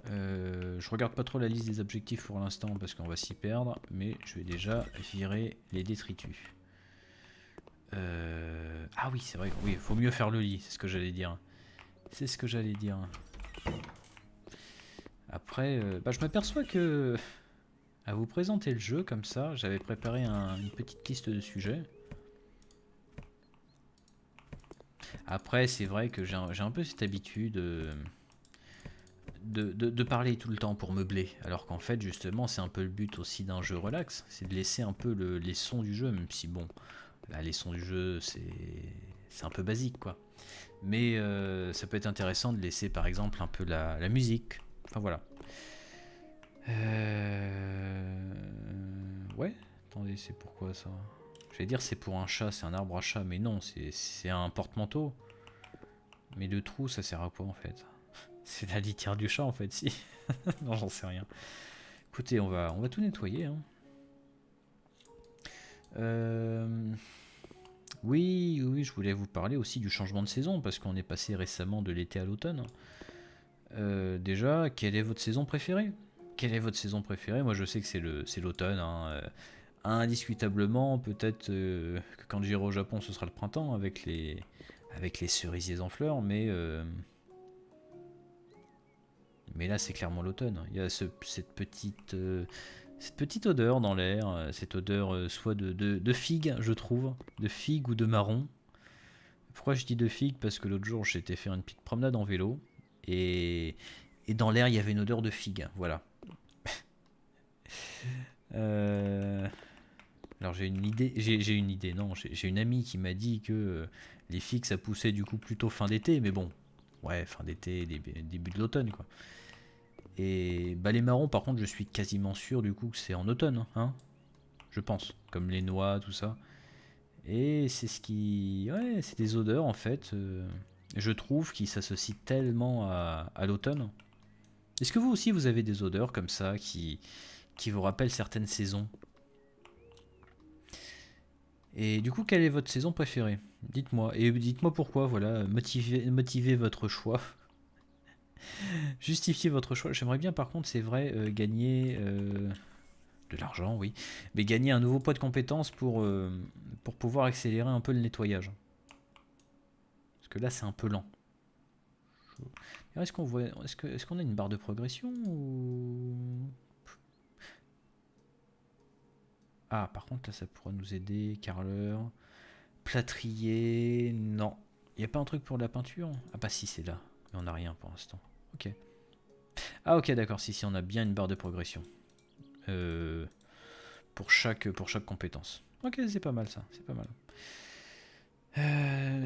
[SPEAKER 1] Je regarde pas trop la liste des objectifs pour l'instant parce qu'on va s'y perdre, mais je vais déjà virer les détritus. Ah oui, c'est vrai, oui, faut mieux faire le lit, c'est ce que j'allais dire. C'est ce que j'allais dire. Après, je m'aperçois que à vous présenter le jeu comme ça, j'avais préparé une petite liste de sujets. Après, c'est vrai que j'ai un peu cette habitude de parler tout le temps pour meubler, alors qu'en fait, justement, c'est un peu le but aussi d'un jeu relax, c'est de laisser un peu les sons du jeu, même si, bon, là, les sons du jeu, c'est un peu basique, quoi. Mais ça peut être intéressant de laisser, par exemple, un peu la musique. Enfin, voilà. Ouais, attendez, c'est pourquoi ça? J'allais dire c'est pour un chat, c'est un arbre à chat, mais non, c'est un porte-manteau. Mais le trou, ça sert à quoi en fait? C'est la litière du chat en fait, si. Non, j'en sais rien. Écoutez, on va tout nettoyer. Hein. Euh, Oui, oui, je voulais vous parler aussi du changement de saison, parce qu'on est passé récemment de l'été à l'automne. Déjà, quelle est votre saison préférée? Quelle est votre saison préférée? Moi, je sais que c'est l'automne, hein, indiscutablement. Peut-être que quand j'irai au Japon, ce sera le printemps avec les cerisiers en fleurs, mais là, c'est clairement l'automne. Il y a cette petite odeur dans l'air, cette odeur soit de figue, je trouve, de figue ou de marron. Pourquoi je dis de figue? Parce que l'autre jour, j'étais faire une petite promenade en vélo et, et dans l'air, il y avait une odeur de figue. Voilà. Euh, alors j'ai une idée, j'ai une idée, non, j'ai une amie qui m'a dit que les figues ça poussait du coup plutôt fin d'été, mais bon, ouais, fin d'été, début de l'automne quoi. Et bah les marrons par contre, je suis quasiment sûr du coup que c'est en automne, hein, je pense, comme les noix, tout ça. Et c'est ce qui, ouais, c'est des odeurs en fait, je trouve qui s'associent tellement à l'automne. Est-ce que vous aussi vous avez des odeurs comme ça qui vous rappellent certaines saisons? Et du coup, quelle est votre saison préférée? Dites-moi. Et dites-moi pourquoi, voilà. Motivez votre choix. Justifiez votre choix. J'aimerais bien, par contre, c'est vrai, gagner de l'argent, oui. Mais gagner un nouveau poids de compétences pour pouvoir accélérer un peu le nettoyage. Parce que là, c'est un peu lent. Est-ce qu'on voit, est-ce qu'on a une barre de progression ou... Ah, par contre, là, ça pourra nous aider. Carreleur. Plâtrier. Non. Il n'y a pas un truc pour la peinture? Ah, bah si, c'est là. Mais on n'a rien pour l'instant. Ok. Ah, ok, d'accord. Si, on a bien une barre de progression. Euh, pour chaque compétence. Ok, c'est pas mal ça. C'est pas mal.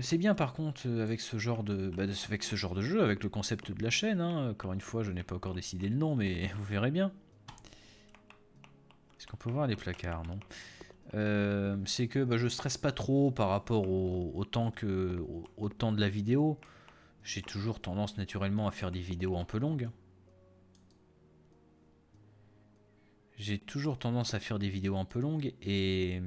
[SPEAKER 1] C'est bien par contre avec ce genre avec ce genre de jeu, avec le concept de la chaîne. Hein. Encore une fois, je n'ai pas encore décidé le nom, mais vous verrez bien. Est-ce qu'on peut voir les placards? Non. C'est que je stresse pas trop par rapport au temps de la vidéo. J'ai toujours tendance naturellement à faire des vidéos un peu longues. J'ai toujours tendance à faire des vidéos un peu longues et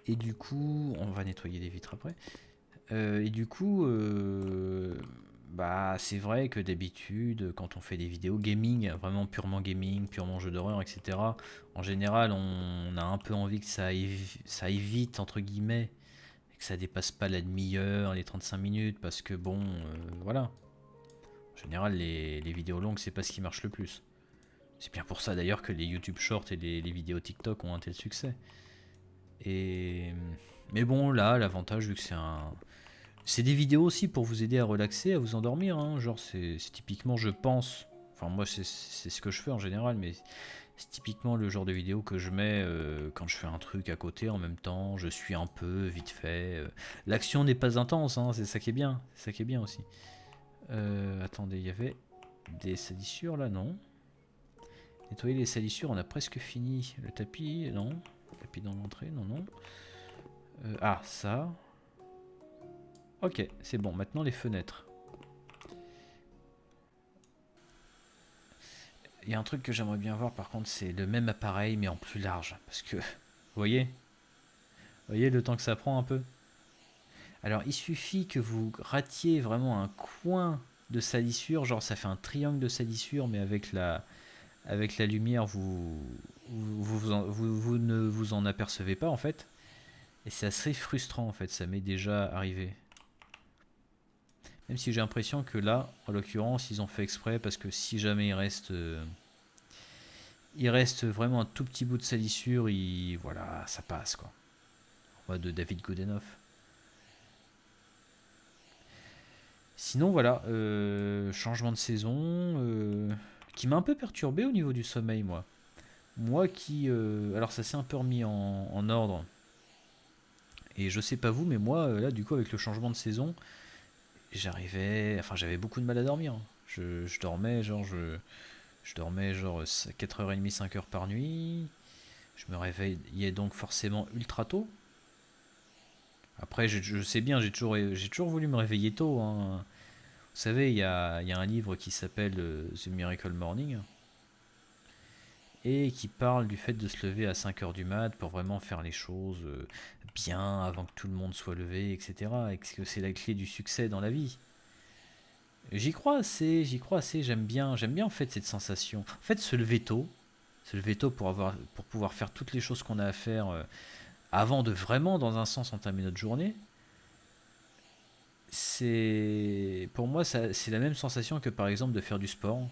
[SPEAKER 1] du coup, on va nettoyer les vitres après. Et du coup, c'est vrai que d'habitude, quand on fait des vidéos gaming, vraiment purement gaming, purement jeu d'horreur, etc., en général, on a un peu envie que ça aille vite, entre guillemets, et que ça dépasse pas la demi-heure, les 35 minutes, parce que bon, voilà. En général, les vidéos longues, c'est pas ce qui marche le plus. C'est bien pour ça d'ailleurs que les YouTube Shorts et les vidéos TikTok ont un tel succès. Et mais bon, là, l'avantage vu que c'est des vidéos aussi pour vous aider à relaxer, à vous endormir. Hein. Genre, c'est typiquement, je pense. Enfin, moi, c'est ce que je fais en général, mais c'est typiquement le genre de vidéo que je mets quand je fais un truc à côté en même temps. Je suis un peu vite fait. L'action n'est pas intense, hein, c'est ça qui est bien. C'est ça qui est bien aussi. Attendez, il y avait des salissures là, non? Nettoyer les salissures, on a presque fini. Le tapis, non. Le tapis dans l'entrée, non, non. Ah, ça. Ok, c'est bon. Maintenant, les fenêtres. Il y a un truc que j'aimerais bien voir, par contre, c'est le même appareil, mais en plus large. Parce que, vous voyez le temps que ça prend un peu. Alors, il suffit que vous ratiez vraiment un coin de salissure. Genre, ça fait un triangle de salissure, mais avec la lumière, vous ne vous en apercevez pas, en fait. Et c'est assez frustrant en fait, ça m'est déjà arrivé. Même si j'ai l'impression que là, en l'occurrence, ils ont fait exprès parce que si jamais il reste vraiment un tout petit bout de salissure, voilà, ça passe quoi. En mode de David Goodenough. Sinon voilà, changement de saison qui m'a un peu perturbé au niveau du sommeil moi. Moi qui, alors ça s'est un peu remis en ordre. Et je sais pas vous, mais moi là du coup avec le changement de saison, j'avais beaucoup de mal à dormir. Je dormais je dormais genre 4h30, 5 heures par nuit. Je me réveillais donc forcément ultra tôt. Après, je sais bien, j'ai toujours voulu me réveiller tôt. Hein. Vous savez, il y a un livre qui s'appelle The Miracle Morning. et qui parle du fait de se lever à 5 heures du mat pour vraiment faire les choses bien avant que tout le monde soit levé, etc. Et que c'est la clé du succès dans la vie. J'y crois assez, j'aime bien en fait cette sensation. En fait, se lever tôt pour pouvoir faire toutes les choses qu'on a à faire avant de vraiment, dans un sens, entamer notre journée, c'est pour moi c'est la même sensation que par exemple de faire du sport.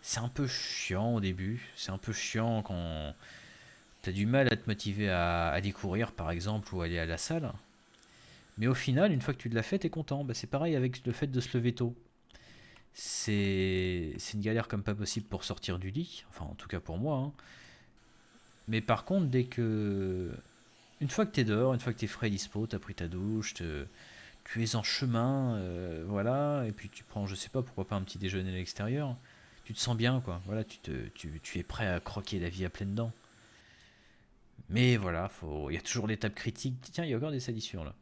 [SPEAKER 1] C'est un peu chiant au début, c'est un peu chiant quand t'as du mal à te motiver à aller courir par exemple ou aller à la salle. Mais au final, une fois que tu l'as fait, t'es content. Bah, c'est pareil avec le fait de se lever tôt. C'est une galère comme pas possible pour sortir du lit, enfin en tout cas pour moi, hein. Mais par contre, une fois que t'es dehors, une fois que t'es frais et dispo, t'as pris ta douche, tu es en chemin, voilà, et puis tu prends, je sais pas, pourquoi pas un petit déjeuner à l'extérieur, tu te sens bien, quoi. Voilà, tu es prêt à croquer la vie à pleines dents. Mais voilà, il y a toujours l'étape critique. Tiens, il y a encore des salissures là.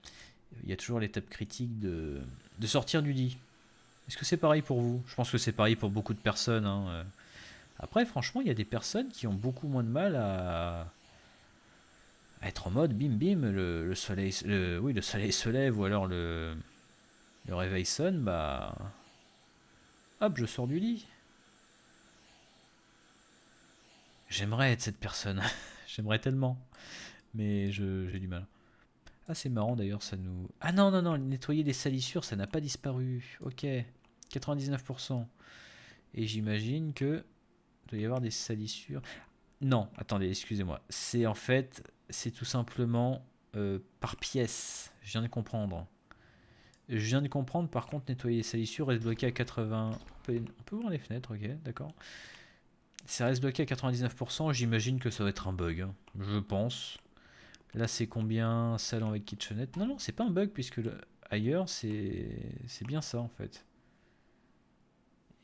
[SPEAKER 1] Il y a toujours l'étape critique de sortir du lit. Est-ce que c'est pareil pour vous? Je pense que c'est pareil pour beaucoup de personnes, hein. Après, franchement, il y a des personnes qui ont beaucoup moins de mal à être en mode bim bim, le soleil, oui, le soleil se lève ou alors le réveil sonne, bah hop, je sors du lit. J'aimerais être cette personne. J'aimerais tellement. Mais j'ai du mal. Ah, c'est marrant d'ailleurs, ça nous. Ah non, non, non, nettoyer les salissures, ça n'a pas disparu. Ok. 99%. Et j'imagine que. Il doit y avoir des salissures. Non, attendez, excusez-moi. C'est en fait. C'est tout simplement par pièce. Je viens de comprendre. Je viens de comprendre, par contre, nettoyer les salissures reste bloqué à 80. On peut voir les fenêtres, ok, d'accord. Ça reste bloqué à 99%, j'imagine que ça va être un bug, hein. Je pense. Là, c'est combien salon avec kitchenette? Non, non, c'est pas un bug, puisque ailleurs, c'est bien ça, en fait.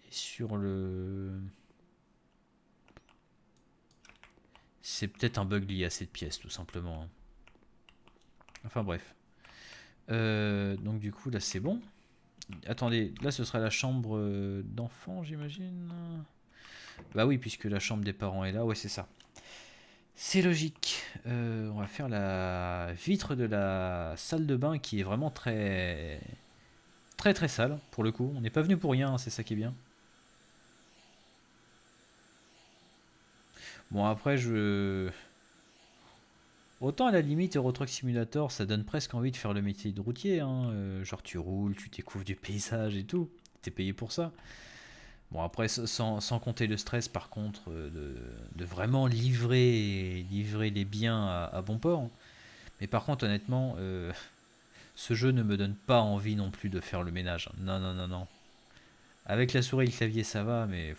[SPEAKER 1] Et sur le... C'est peut-être un bug lié à cette pièce, tout simplement, hein. Enfin, bref. Donc, du coup, là, c'est bon. Attendez, là, ce sera la chambre d'enfant, j'imagine. Bah oui, puisque la chambre des parents est là. Ouais, c'est ça. C'est logique. On va faire la vitre de la salle de bain qui est vraiment très très très sale pour le coup. On n'est pas venu pour rien, hein, c'est ça qui est bien. Bon après autant à la limite Euro Truck Simulator ça donne presque envie de faire le métier de routier, hein. Genre tu roules, tu découvres du paysage et tout. T'es payé pour ça. Bon après sans compter le stress par contre de vraiment livrer les biens à bon port. Mais par contre honnêtement ce jeu ne me donne pas envie non plus de faire le ménage. Non, non, non, non. Avec la souris et le clavier, ça va, mais.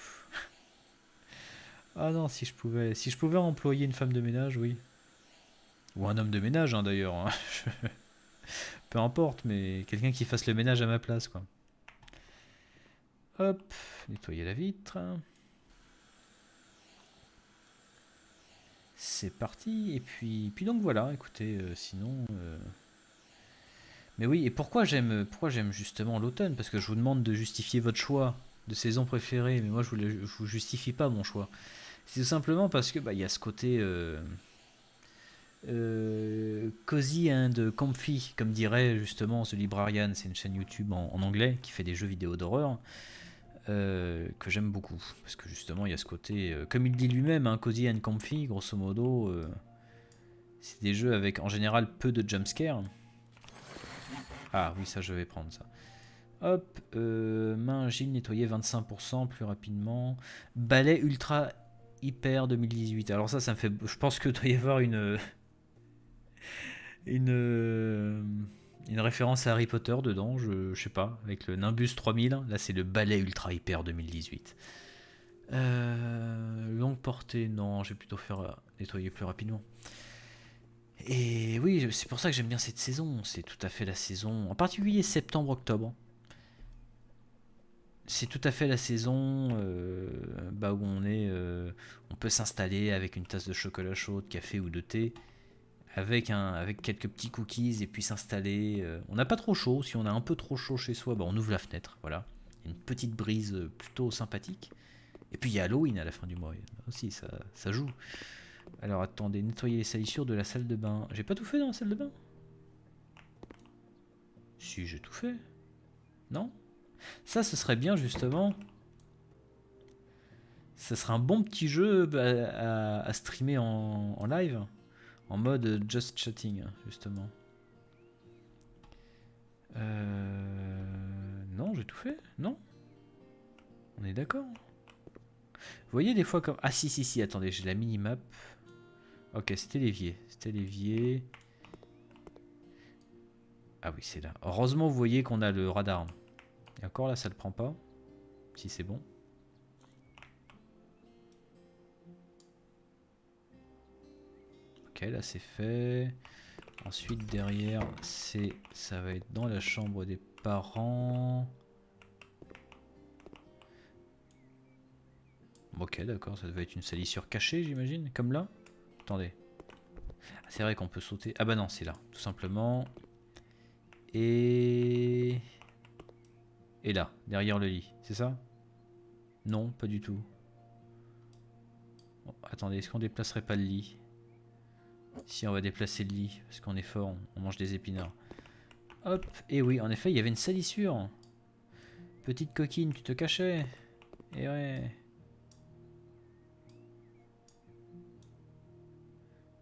[SPEAKER 1] Ah non, si je pouvais employer une femme de ménage, oui. Ou un homme de ménage, hein, d'ailleurs, hein. Peu importe, mais quelqu'un qui fasse le ménage à ma place, quoi. Hop, nettoyer la vitre. C'est parti. Et puis donc voilà, écoutez, sinon. Mais oui, et pourquoi j'aime justement l'automne? Parce que je vous demande de justifier votre choix de saison préférée, mais moi je vous justifie pas mon choix. C'est tout simplement parce que bah il y a ce côté cozy and comfy, comme dirait justement The Librarian, c'est une chaîne YouTube en anglais qui fait des jeux vidéo d'horreur que j'aime beaucoup parce que justement il y a ce côté, comme il dit lui-même, hein, cozy and comfy, grosso modo, c'est des jeux avec en général peu de jumpscares. Ah oui, ça je vais prendre ça. Hop, main agile, nettoyer 25% plus rapidement. Balai ultra hyper 2018. Alors ça me fait. Je pense que doit y avoir une, euh, une référence à Harry Potter dedans, je sais pas, avec le Nimbus 3000. Là, c'est le balai ultra hyper 2018. Longue portée, non, je vais plutôt faire nettoyer plus rapidement. Et oui, c'est pour ça que j'aime bien cette saison. C'est tout à fait la saison, en particulier septembre-octobre. C'est tout à fait la saison bah où on peut s'installer avec une tasse de chocolat chaud, de café ou de thé, avec quelques petits cookies et puis s'installer. On n'a pas trop chaud, si on a un peu trop chaud chez soi, bah on ouvre la fenêtre, voilà. Une petite brise plutôt sympathique. Et puis il y a Halloween à la fin du mois aussi, ça joue. Alors attendez, nettoyer les salissures de la salle de bain. J'ai pas tout fait dans la salle de bain? Si, j'ai tout fait. Non? Ça, ce serait bien justement. Ça serait un bon petit jeu à streamer en live. En mode just chatting, justement. Non, j'ai tout fait? Non? On est d'accord? Vous voyez des fois comme... Ah si, attendez, j'ai la minimap. Ok, c'était l'évier. C'était l'évier. Ah oui, c'est là. Heureusement, vous voyez qu'on a le radar. Et encore là, ça le prend pas. Si c'est bon. Ok, là c'est fait. Ensuite, derrière, ça va être dans la chambre des parents. Ok, d'accord, ça devait être une salissure cachée, j'imagine, comme là. Attendez. Ah, c'est vrai qu'on peut sauter. Ah bah non, c'est là, tout simplement. Et là, derrière le lit, c'est ça? Non, pas du tout. Bon, attendez, est-ce qu'on déplacerait pas le lit? Si, on va déplacer le lit, parce qu'on est fort, on mange des épinards. Hop, et oui, en effet, il y avait une salissure. Petite coquine, tu te cachais. Et ouais.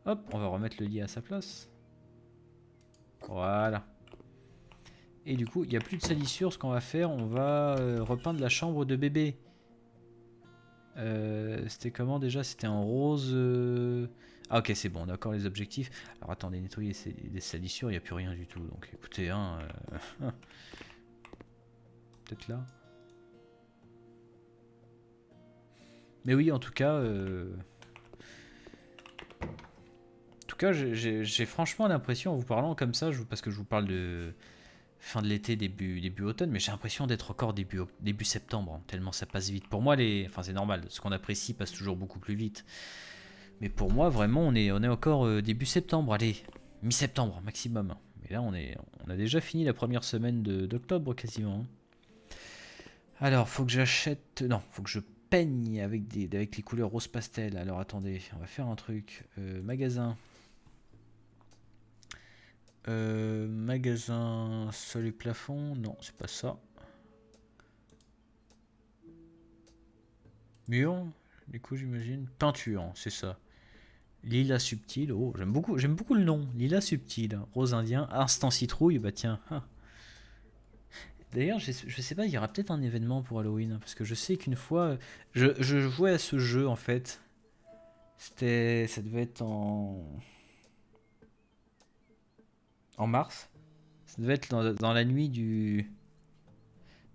[SPEAKER 1] Hop, on va remettre le lit à sa place. Voilà. Et du coup, il n'y a plus de salissure. Ce qu'on va faire, on va repeindre la chambre de bébé. C'était comment déjà? C'était en rose. Ah ok, c'est bon, d'accord les objectifs. Alors attendez, nettoyer les salissures, il n'y a plus rien du tout. Donc écoutez, hein, peut-être là. Mais oui, en tout cas, j'ai franchement l'impression, en vous parlant comme ça, parce que je vous parle de fin de l'été, début automne, mais j'ai l'impression d'être encore début septembre, hein, tellement ça passe vite. Pour moi, enfin c'est normal, ce qu'on apprécie passe toujours beaucoup plus vite. Mais pour moi, vraiment, on est encore début septembre, allez, mi-septembre maximum. Mais là, on a déjà fini la première semaine d'octobre quasiment. Hein. Alors, faut que j'achète... Non, faut que je peigne avec les couleurs rose pastel. Alors, attendez, on va faire un truc. Magasin. Magasin sol et plafond. Non, c'est pas ça. Mur, du coup, j'imagine. Peinture, c'est ça. Lilas subtil. Oh, j'aime beaucoup le nom. Lilas subtil. Rose indien. Instant citrouille. Bah tiens. Ah. D'ailleurs, je sais pas, il y aura peut-être un événement pour Halloween. Parce que je sais qu'une fois, je jouais à ce jeu en fait. Ça devait être en mars. Ça devait être dans la nuit du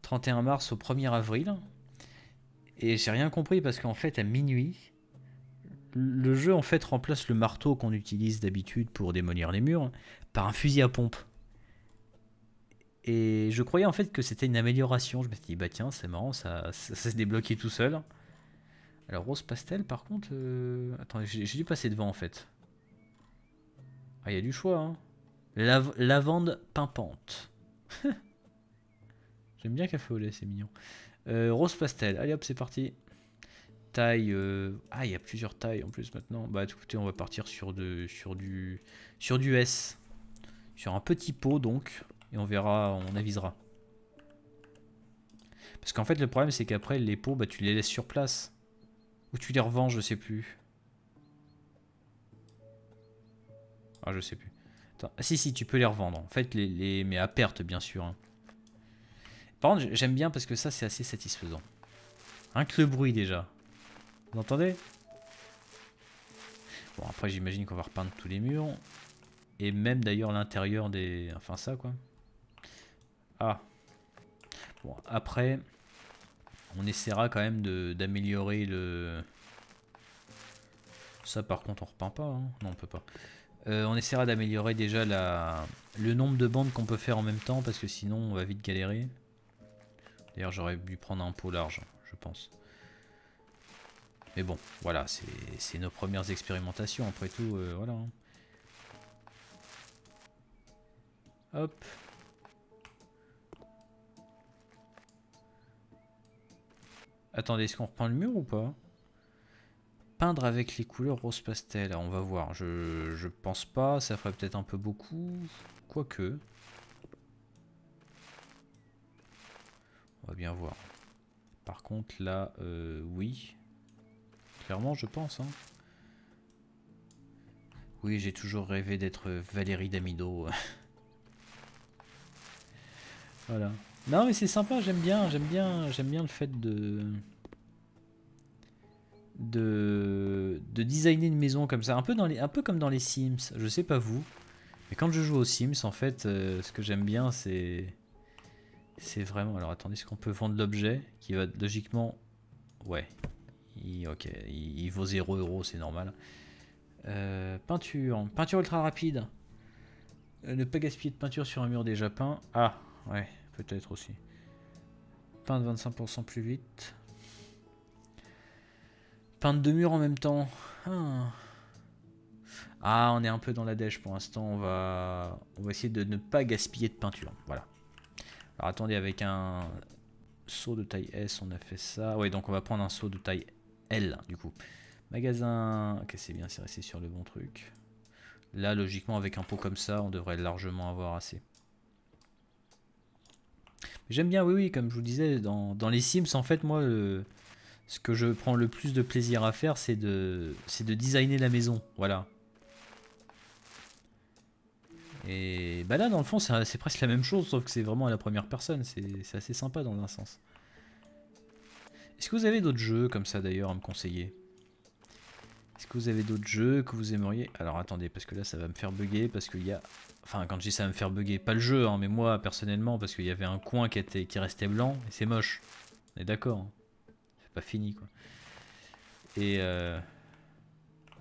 [SPEAKER 1] 31 mars au 1er avril. Et j'ai rien compris parce qu'en fait, à minuit, le jeu en fait remplace le marteau qu'on utilise d'habitude pour démolir les murs par un fusil à pompe. Et je croyais en fait que c'était une amélioration. Je me suis dit, bah tiens, c'est marrant, ça s'est débloqué tout seul. Alors, rose pastel, par contre. Attendez, j'ai dû passer devant en fait. Ah, il y a du choix, hein. Lavande pimpante. J'aime bien café au lait, c'est mignon. Rose pastel, allez hop, c'est parti. Taille. Ah, il y a plusieurs tailles en plus maintenant. Bah écoutez, on va partir sur du S. Sur un petit pot donc. Et on verra, on avisera. Parce qu'en fait, le problème, c'est qu'après, les pots, bah, tu les laisses sur place. Ou tu les revends, je sais plus. Ah, je sais plus. Attends. Ah, si, tu peux les revendre. En fait, mais à perte, bien sûr. Hein. Par contre, j'aime bien parce que ça, c'est assez satisfaisant. Rien que le bruit, déjà. Vous entendez? Bon, après, j'imagine qu'on va repeindre tous les murs. Et même, d'ailleurs, l'intérieur des... Enfin, ça, quoi. Ah. Bon, après... On essaiera quand même d'améliorer le... Ça, par contre, on repeint pas. Hein. Non, on peut pas. On essaiera d'améliorer déjà le nombre de bandes qu'on peut faire en même temps, parce que sinon, on va vite galérer. D'ailleurs, j'aurais dû prendre un pot large, je pense. Mais bon, voilà, c'est nos premières expérimentations, après tout, voilà. Hein. Hop. Attendez, est-ce qu'on reprend le mur ou pas? Peindre avec les couleurs rose pastel. Alors, on va voir. Je pense pas. Ça ferait peut-être un peu beaucoup. Quoique. On va bien voir. Par contre, là, oui. Clairement, je pense. Hein. Oui, j'ai toujours rêvé d'être Valérie Damido. Voilà. Non, mais c'est sympa. J'aime bien le fait de designer une maison comme ça, un peu comme dans les Sims. Je sais pas vous, mais quand je joue aux Sims, en fait, ce que j'aime bien, c'est vraiment. Alors attendez, est-ce qu'on peut vendre l'objet qui va logiquement, ouais, ok, il vaut 0 €, c'est normal. Peinture ultra rapide. Ne pas gaspiller de peinture sur un mur déjà peint. Ah, ouais, peut-être aussi. Peindre 25% plus vite. Peindre 2 murs en même temps. Ah, on est un peu dans la dèche pour l'instant. On va essayer de ne pas gaspiller de peinture. Voilà. Alors attendez, avec un seau de taille S, on a fait ça. Ouais, donc on va prendre un seau de taille L, du coup. Magasin. Ok, c'est bien, c'est resté sur le bon truc. Là, logiquement, avec un pot comme ça, on devrait largement avoir assez. J'aime bien, oui, oui, comme je vous disais, dans les Sims, en fait, moi, ce que je prends le plus de plaisir à faire, c'est de designer la maison. Voilà. Et bah là, dans le fond, c'est presque la même chose, sauf que c'est vraiment à la première personne. C'est assez sympa dans un sens. Est-ce que vous avez d'autres jeux comme ça d'ailleurs à me conseiller? Est-ce que vous avez d'autres jeux que vous aimeriez? Alors attendez, parce que là, ça va me faire bugger, parce qu'il y a... Enfin, quand je dis ça va me faire bugger, pas le jeu, hein, mais moi, personnellement, parce qu'il y avait un coin qui restait blanc, et c'est moche. On est d'accord, hein. C'est pas fini, quoi. Et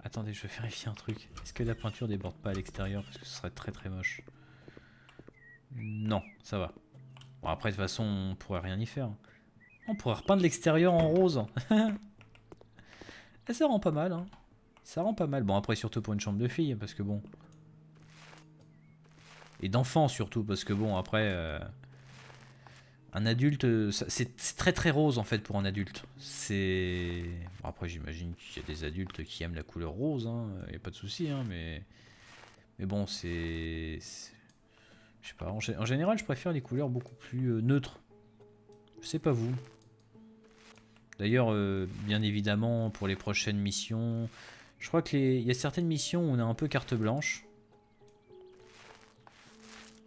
[SPEAKER 1] attendez, je vais vérifier un truc. Est-ce que la peinture déborde pas à l'extérieur? Parce que ce serait très très moche. Non, ça va. Bon, après, de toute façon, on pourrait rien y faire. On pourrait repeindre l'extérieur en rose. Et ça rend pas mal, hein. Ça rend pas mal. Bon, après, surtout pour une chambre de fille, parce que bon... Et d'enfant, surtout, parce que bon, après... un adulte, c'est très très rose, en fait, pour un adulte. C'est... Bon, après, j'imagine qu'il y a des adultes qui aiment la couleur rose, hein. Y a pas de souci, hein, mais... Mais bon, c'est... Je sais pas, en général, je préfère les couleurs beaucoup plus neutres. Je sais pas vous. D'ailleurs, bien évidemment, pour les prochaines missions, je crois qu'il y a certaines missions où on a un peu carte blanche.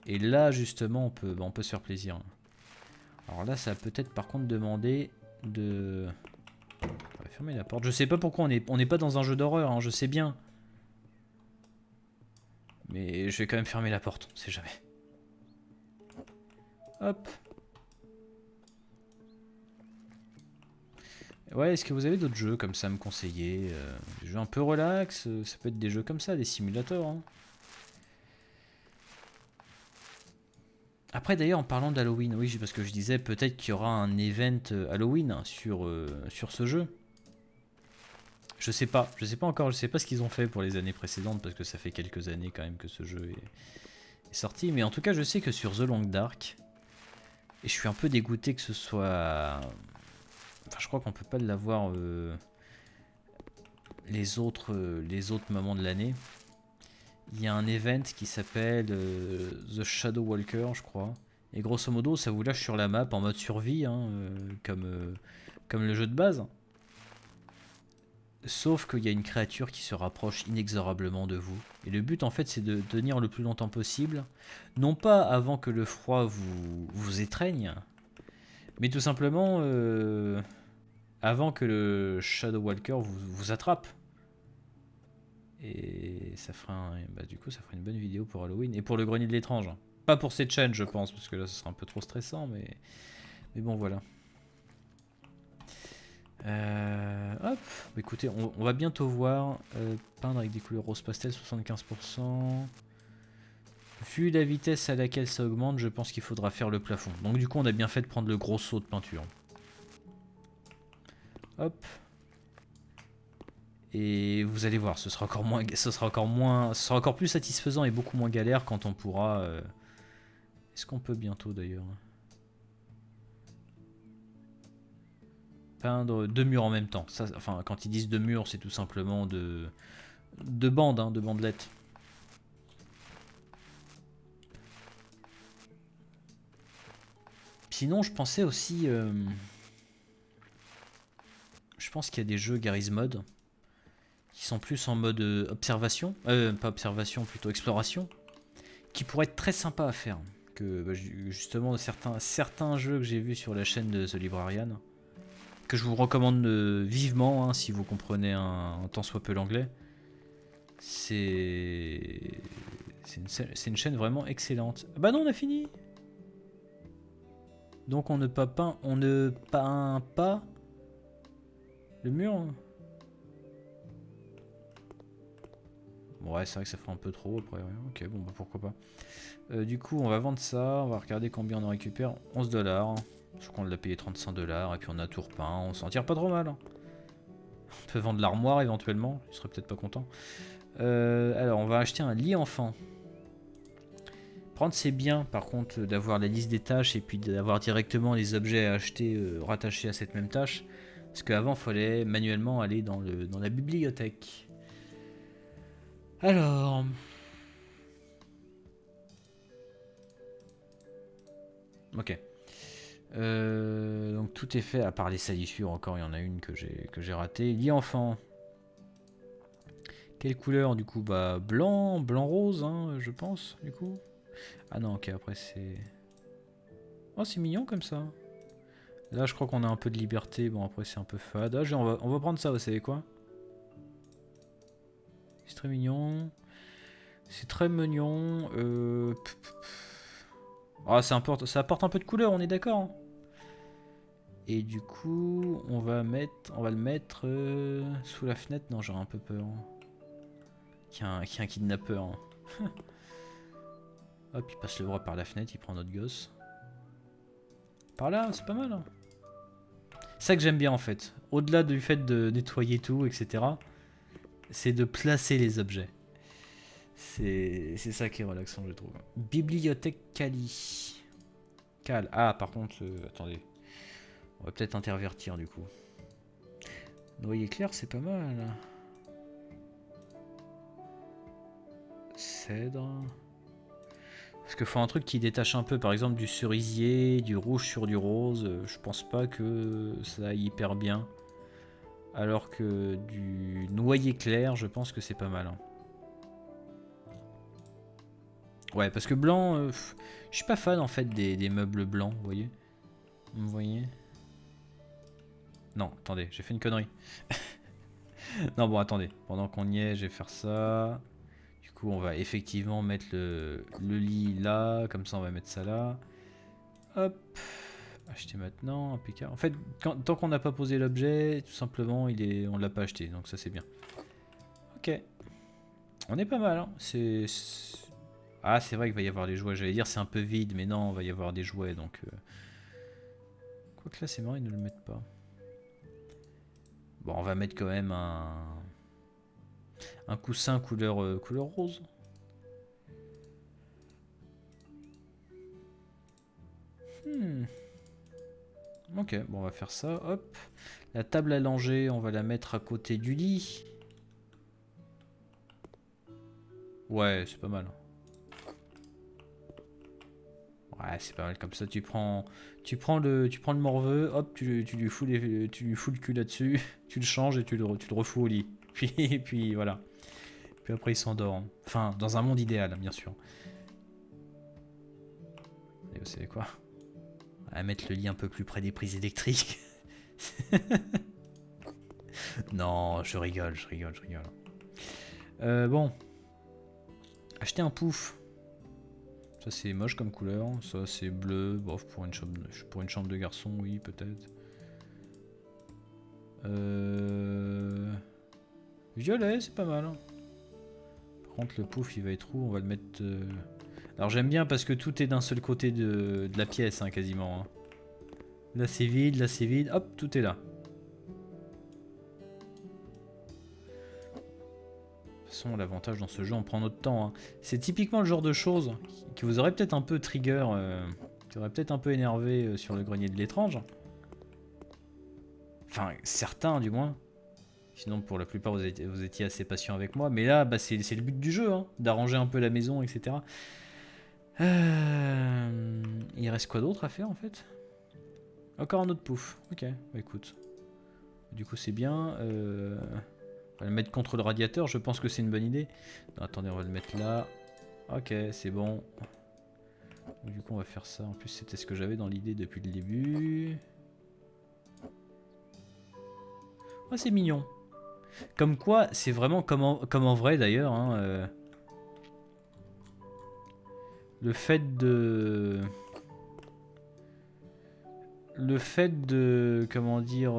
[SPEAKER 1] Et là, justement, on peut se faire plaisir. Alors là, ça va peut-être par contre demander de... On va fermer la porte. Je sais pas pourquoi on n'est pas dans un jeu d'horreur, hein, je sais bien. Mais je vais quand même fermer la porte, on sait jamais. Hop. Ouais, est-ce que vous avez d'autres jeux comme ça à me conseiller? Des jeux un peu relax, ça peut être des jeux comme ça, des simulateurs. Hein. Après d'ailleurs en parlant d'Halloween, oui parce que je disais peut-être qu'il y aura un event Halloween sur ce jeu. Je sais pas encore, je sais pas ce qu'ils ont fait pour les années précédentes parce que ça fait quelques années quand même que ce jeu est sorti. Mais en tout cas je sais que sur The Long Dark, et je suis un peu dégoûté que ce soit... Enfin je crois qu'on peut pas l'avoir les autres moments de l'année. Il y a un event qui s'appelle The Shadow Walker, je crois. Et grosso modo, ça vous lâche sur la map en mode survie, hein, comme le jeu de base. Sauf qu'il y a une créature qui se rapproche inexorablement de vous. Et le but, en fait, c'est de tenir le plus longtemps possible. Non pas avant que le froid vous étreigne, mais tout simplement avant que le Shadow Walker vous attrape. Et ça fera du coup ça fera une bonne vidéo pour Halloween et pour le grenier de l'étrange. Pas pour cette chaîne je pense parce que là ce sera un peu trop stressant mais bon voilà. Hop, écoutez on va bientôt voir peindre avec des couleurs rose pastel 75%. Vu la vitesse à laquelle ça augmente je pense qu'il faudra faire le plafond. Donc du coup on a bien fait de prendre le gros seau de peinture. Hop. Et vous allez voir, ce sera encore plus satisfaisant et beaucoup moins galère quand on pourra... Est-ce qu'on peut bientôt d'ailleurs? Peindre 2 murs en même temps. Ça, enfin, quand ils disent 2 murs, c'est tout simplement de bandes, hein, de bandelettes. Sinon, je pensais aussi... je pense qu'il y a des jeux Garry's Mod qui sont plus en mode observation. Pas observation, plutôt exploration. Qui pourraient être très sympas à faire. Que bah, justement, certains jeux que j'ai vus sur la chaîne de The Librarian, que je vous recommande vivement, hein, si vous comprenez un tant soit peu l'anglais. C'est une chaîne vraiment excellente. Ah bah non, on a fini. Donc on ne peint pas le mur. Ouais, c'est vrai que ça fait un peu trop après. Ouais. Ok, bon, bah pourquoi pas. Du coup, on va vendre ça. On va regarder combien on en récupère. 11 $. Je crois qu'on l'a payé 35 $. Et puis on a tout repeint. On s'en tire pas trop mal. Hein. On peut vendre l'armoire éventuellement. Je serais peut-être pas content. Alors, on va acheter un lit enfant. Prendre, c'est bien, par contre, d'avoir la liste des tâches et puis d'avoir directement les objets à acheter rattachés à cette même tâche. Parce qu'avant, il fallait manuellement aller dans la bibliothèque. Alors... Ok. Donc tout est fait, à part les salissures, encore il y en a une que j'ai ratée. Lit enfant. Quelle couleur du coup? Bah blanc, blanc-rose, hein, je pense, du coup. Ah non, ok, après c'est... Oh, c'est mignon comme ça. Là, je crois qu'on a un peu de liberté. Bon, après, c'est un peu fade. Ah, on va prendre ça, vous savez quoi? C'est très mignon. C'est très mignon. Ah, ça apporte un peu de couleur, on est d'accord. Hein. Et du coup, on va le mettre sous la fenêtre. Non, j'aurais un peu peur. Qu'il y a un kidnappeur. Hein. Hop, il passe le bras par la fenêtre, il prend notre gosse. Par là, c'est pas mal. Hein. C'est ça que j'aime bien en fait. Au-delà du fait de nettoyer tout, etc. C'est de placer les objets. C'est ça qui est relaxant, je trouve. Bibliothèque Cali. Ah, par contre, attendez. On va peut-être intervertir du coup. Noyer clair, c'est pas mal. Cèdre. Parce qu'il faut un truc qui détache un peu, par exemple du cerisier, du rouge sur du rose. Je pense pas que ça aille hyper bien. Alors que du noyer clair, je pense que c'est pas mal. Hein. Ouais, parce que blanc, je suis pas fan en fait des meubles blancs, vous voyez. Vous voyez? Non, attendez, j'ai fait une connerie. Non, bon, attendez. Pendant qu'on y est, je vais faire ça. Du coup, on va effectivement mettre le lit là. Comme ça, on va mettre ça là. Hop. Acheter maintenant, impeccable. En fait, tant qu'on n'a pas posé l'objet, tout simplement, on l'a pas acheté. Donc ça, c'est bien. Ok. On est pas mal. Hein. Ah, c'est vrai qu'il va y avoir des jouets. J'allais dire c'est un peu vide, mais non, il va y avoir des jouets. Donc, quoique là, c'est marrant, ils ne le mettent pas. Bon, on va mettre quand même un coussin couleur rose. Ok, bon, on va faire ça. Hop. La table à langer, on va la mettre à côté du lit. Ouais, c'est pas mal. Ouais, c'est pas mal comme ça. Tu prends le morveux, hop, tu lui fous le cul là-dessus, tu le changes et tu le refous au lit. Puis voilà. Puis après il s'endort. Enfin, dans un monde idéal, bien sûr. Et vous savez quoi? À mettre le lit un peu plus près des prises électriques. Non, je rigole. Bon. Acheter un pouf. Ça c'est moche comme couleur, ça c'est bleu, bof, pour une chambre de garçon, oui peut-être. Violet, c'est pas mal. Hein. Par contre le pouf il va être où? On va le mettre... Alors j'aime bien parce que tout est d'un seul côté de la pièce hein, quasiment. Hein. Là c'est vide, hop, tout est là. De toute façon, l'avantage dans ce jeu, on prend notre temps. Hein. C'est typiquement le genre de choses qui vous aurait peut-être un peu trigger, qui aurait peut-être un peu énervé sur le grenier de l'étrange. Enfin, certains du moins. Sinon, pour la plupart, vous étiez assez patient avec moi. Mais là, bah, c'est le but du jeu, hein, d'arranger un peu la maison, etc. Il reste quoi d'autre à faire, en fait? Encore un autre pouf. Ok, bah écoute. Du coup, c'est bien. On va le mettre contre le radiateur. Je pense que c'est une bonne idée. Non, attendez, on va le mettre là. Ok, c'est bon. Donc, du coup, on va faire ça. En plus, c'était ce que j'avais dans l'idée depuis le début. Ah, c'est mignon. Comme quoi, c'est vraiment comme en vrai d'ailleurs. Hein, le fait de... Comment dire...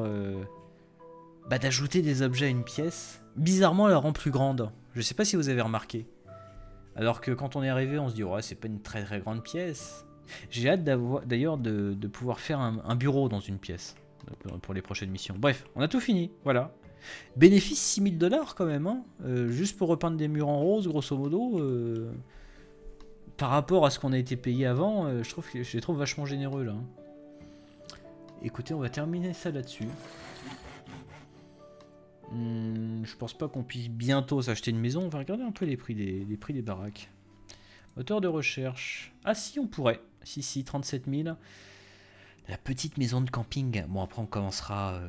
[SPEAKER 1] bah, d'ajouter des objets à une pièce, bizarrement, elle la rend plus grande. Je sais pas si vous avez remarqué. Alors que quand on est arrivé, on se dit, ouais, c'est pas une très très grande pièce. J'ai hâte d'ailleurs de pouvoir faire un bureau dans une pièce pour les prochaines missions. Bref, on a tout fini, voilà. Bénéfice 6000 $ quand même, hein. Juste pour repeindre des murs en rose, grosso modo. Par rapport à ce qu'on a été payé avant, je les trouve vachement généreux là. Écoutez, on va terminer ça là-dessus. Je pense pas qu'on puisse bientôt s'acheter une maison. On va regarder un peu les prix des baraques. Moteur de recherche. Ah si, on pourrait. Si, 37 000. La petite maison de camping. Bon, après on commencera...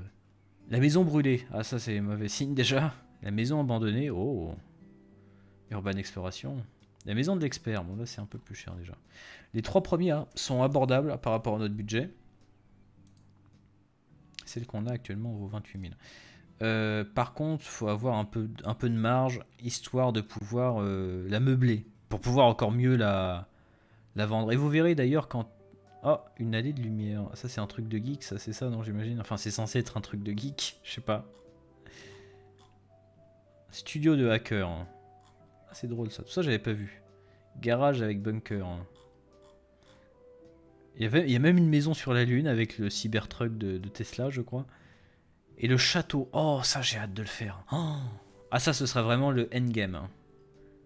[SPEAKER 1] La maison brûlée. Ah, ça c'est mauvais signe déjà. La maison abandonnée. Oh. Urban Exploration. La maison de l'expert. Bon, là c'est un peu plus cher déjà. Les 3 premiers sont abordables par rapport à notre budget. Celle qu'on a actuellement vaut 28 000. Par contre, il faut avoir un peu de marge, histoire de pouvoir la meubler, pour pouvoir encore mieux la vendre. Et vous verrez d'ailleurs quand... Oh, une allée de lumière. Ça, c'est un truc de geek, ça, c'est ça, non, j'imagine. Enfin, c'est censé être un truc de geek, je sais pas. Studio de hacker. Ah, c'est drôle, ça. Tout ça, j'avais pas vu. Garage avec bunker. Il y a même une maison sur la Lune avec le Cybertruck de Tesla, je crois. Et le château. Oh, ça, j'ai hâte de le faire. Oh. Ah, ça, ce sera vraiment le endgame. Hein.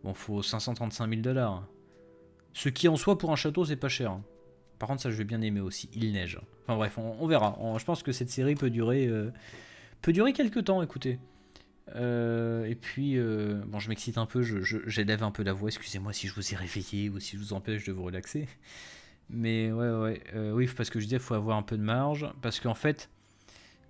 [SPEAKER 1] Bon, faut 535 000 $. Ce qui, en soi, pour un château, c'est pas cher. Hein. Par contre, ça, je vais bien aimer aussi. Il neige. Enfin bref, on verra. Je pense que cette série peut durer quelques temps, écoutez. Et puis, bon, je m'excite un peu, j'élève un peu la voix. Excusez-moi si je vous ai réveillé ou si je vous empêche de vous relaxer. Mais ouais, oui, parce que je disais, il faut avoir un peu de marge. Parce qu'en fait,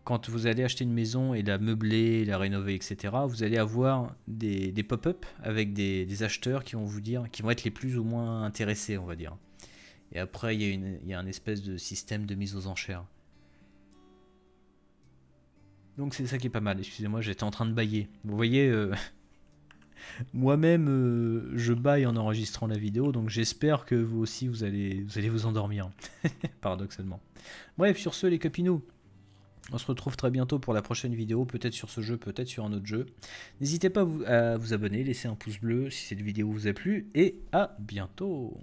[SPEAKER 1] quand vous allez acheter une maison et la meubler, la rénover, etc., vous allez avoir des pop-up avec des acheteurs qui vont vous dire, qui vont être les plus ou moins intéressés, on va dire. Et après, il y a un espèce de système de mise aux enchères. Donc c'est ça qui est pas mal. Excusez-moi, j'étais en train de bailler. Vous voyez, moi-même, je baille en enregistrant la vidéo, donc j'espère que vous aussi, vous allez vous endormir. Paradoxalement. Bref, sur ce, les copinous, on se retrouve très bientôt pour la prochaine vidéo, peut-être sur ce jeu, peut-être sur un autre jeu. N'hésitez pas à vous abonner, laisser un pouce bleu si cette vidéo vous a plu, et à bientôt.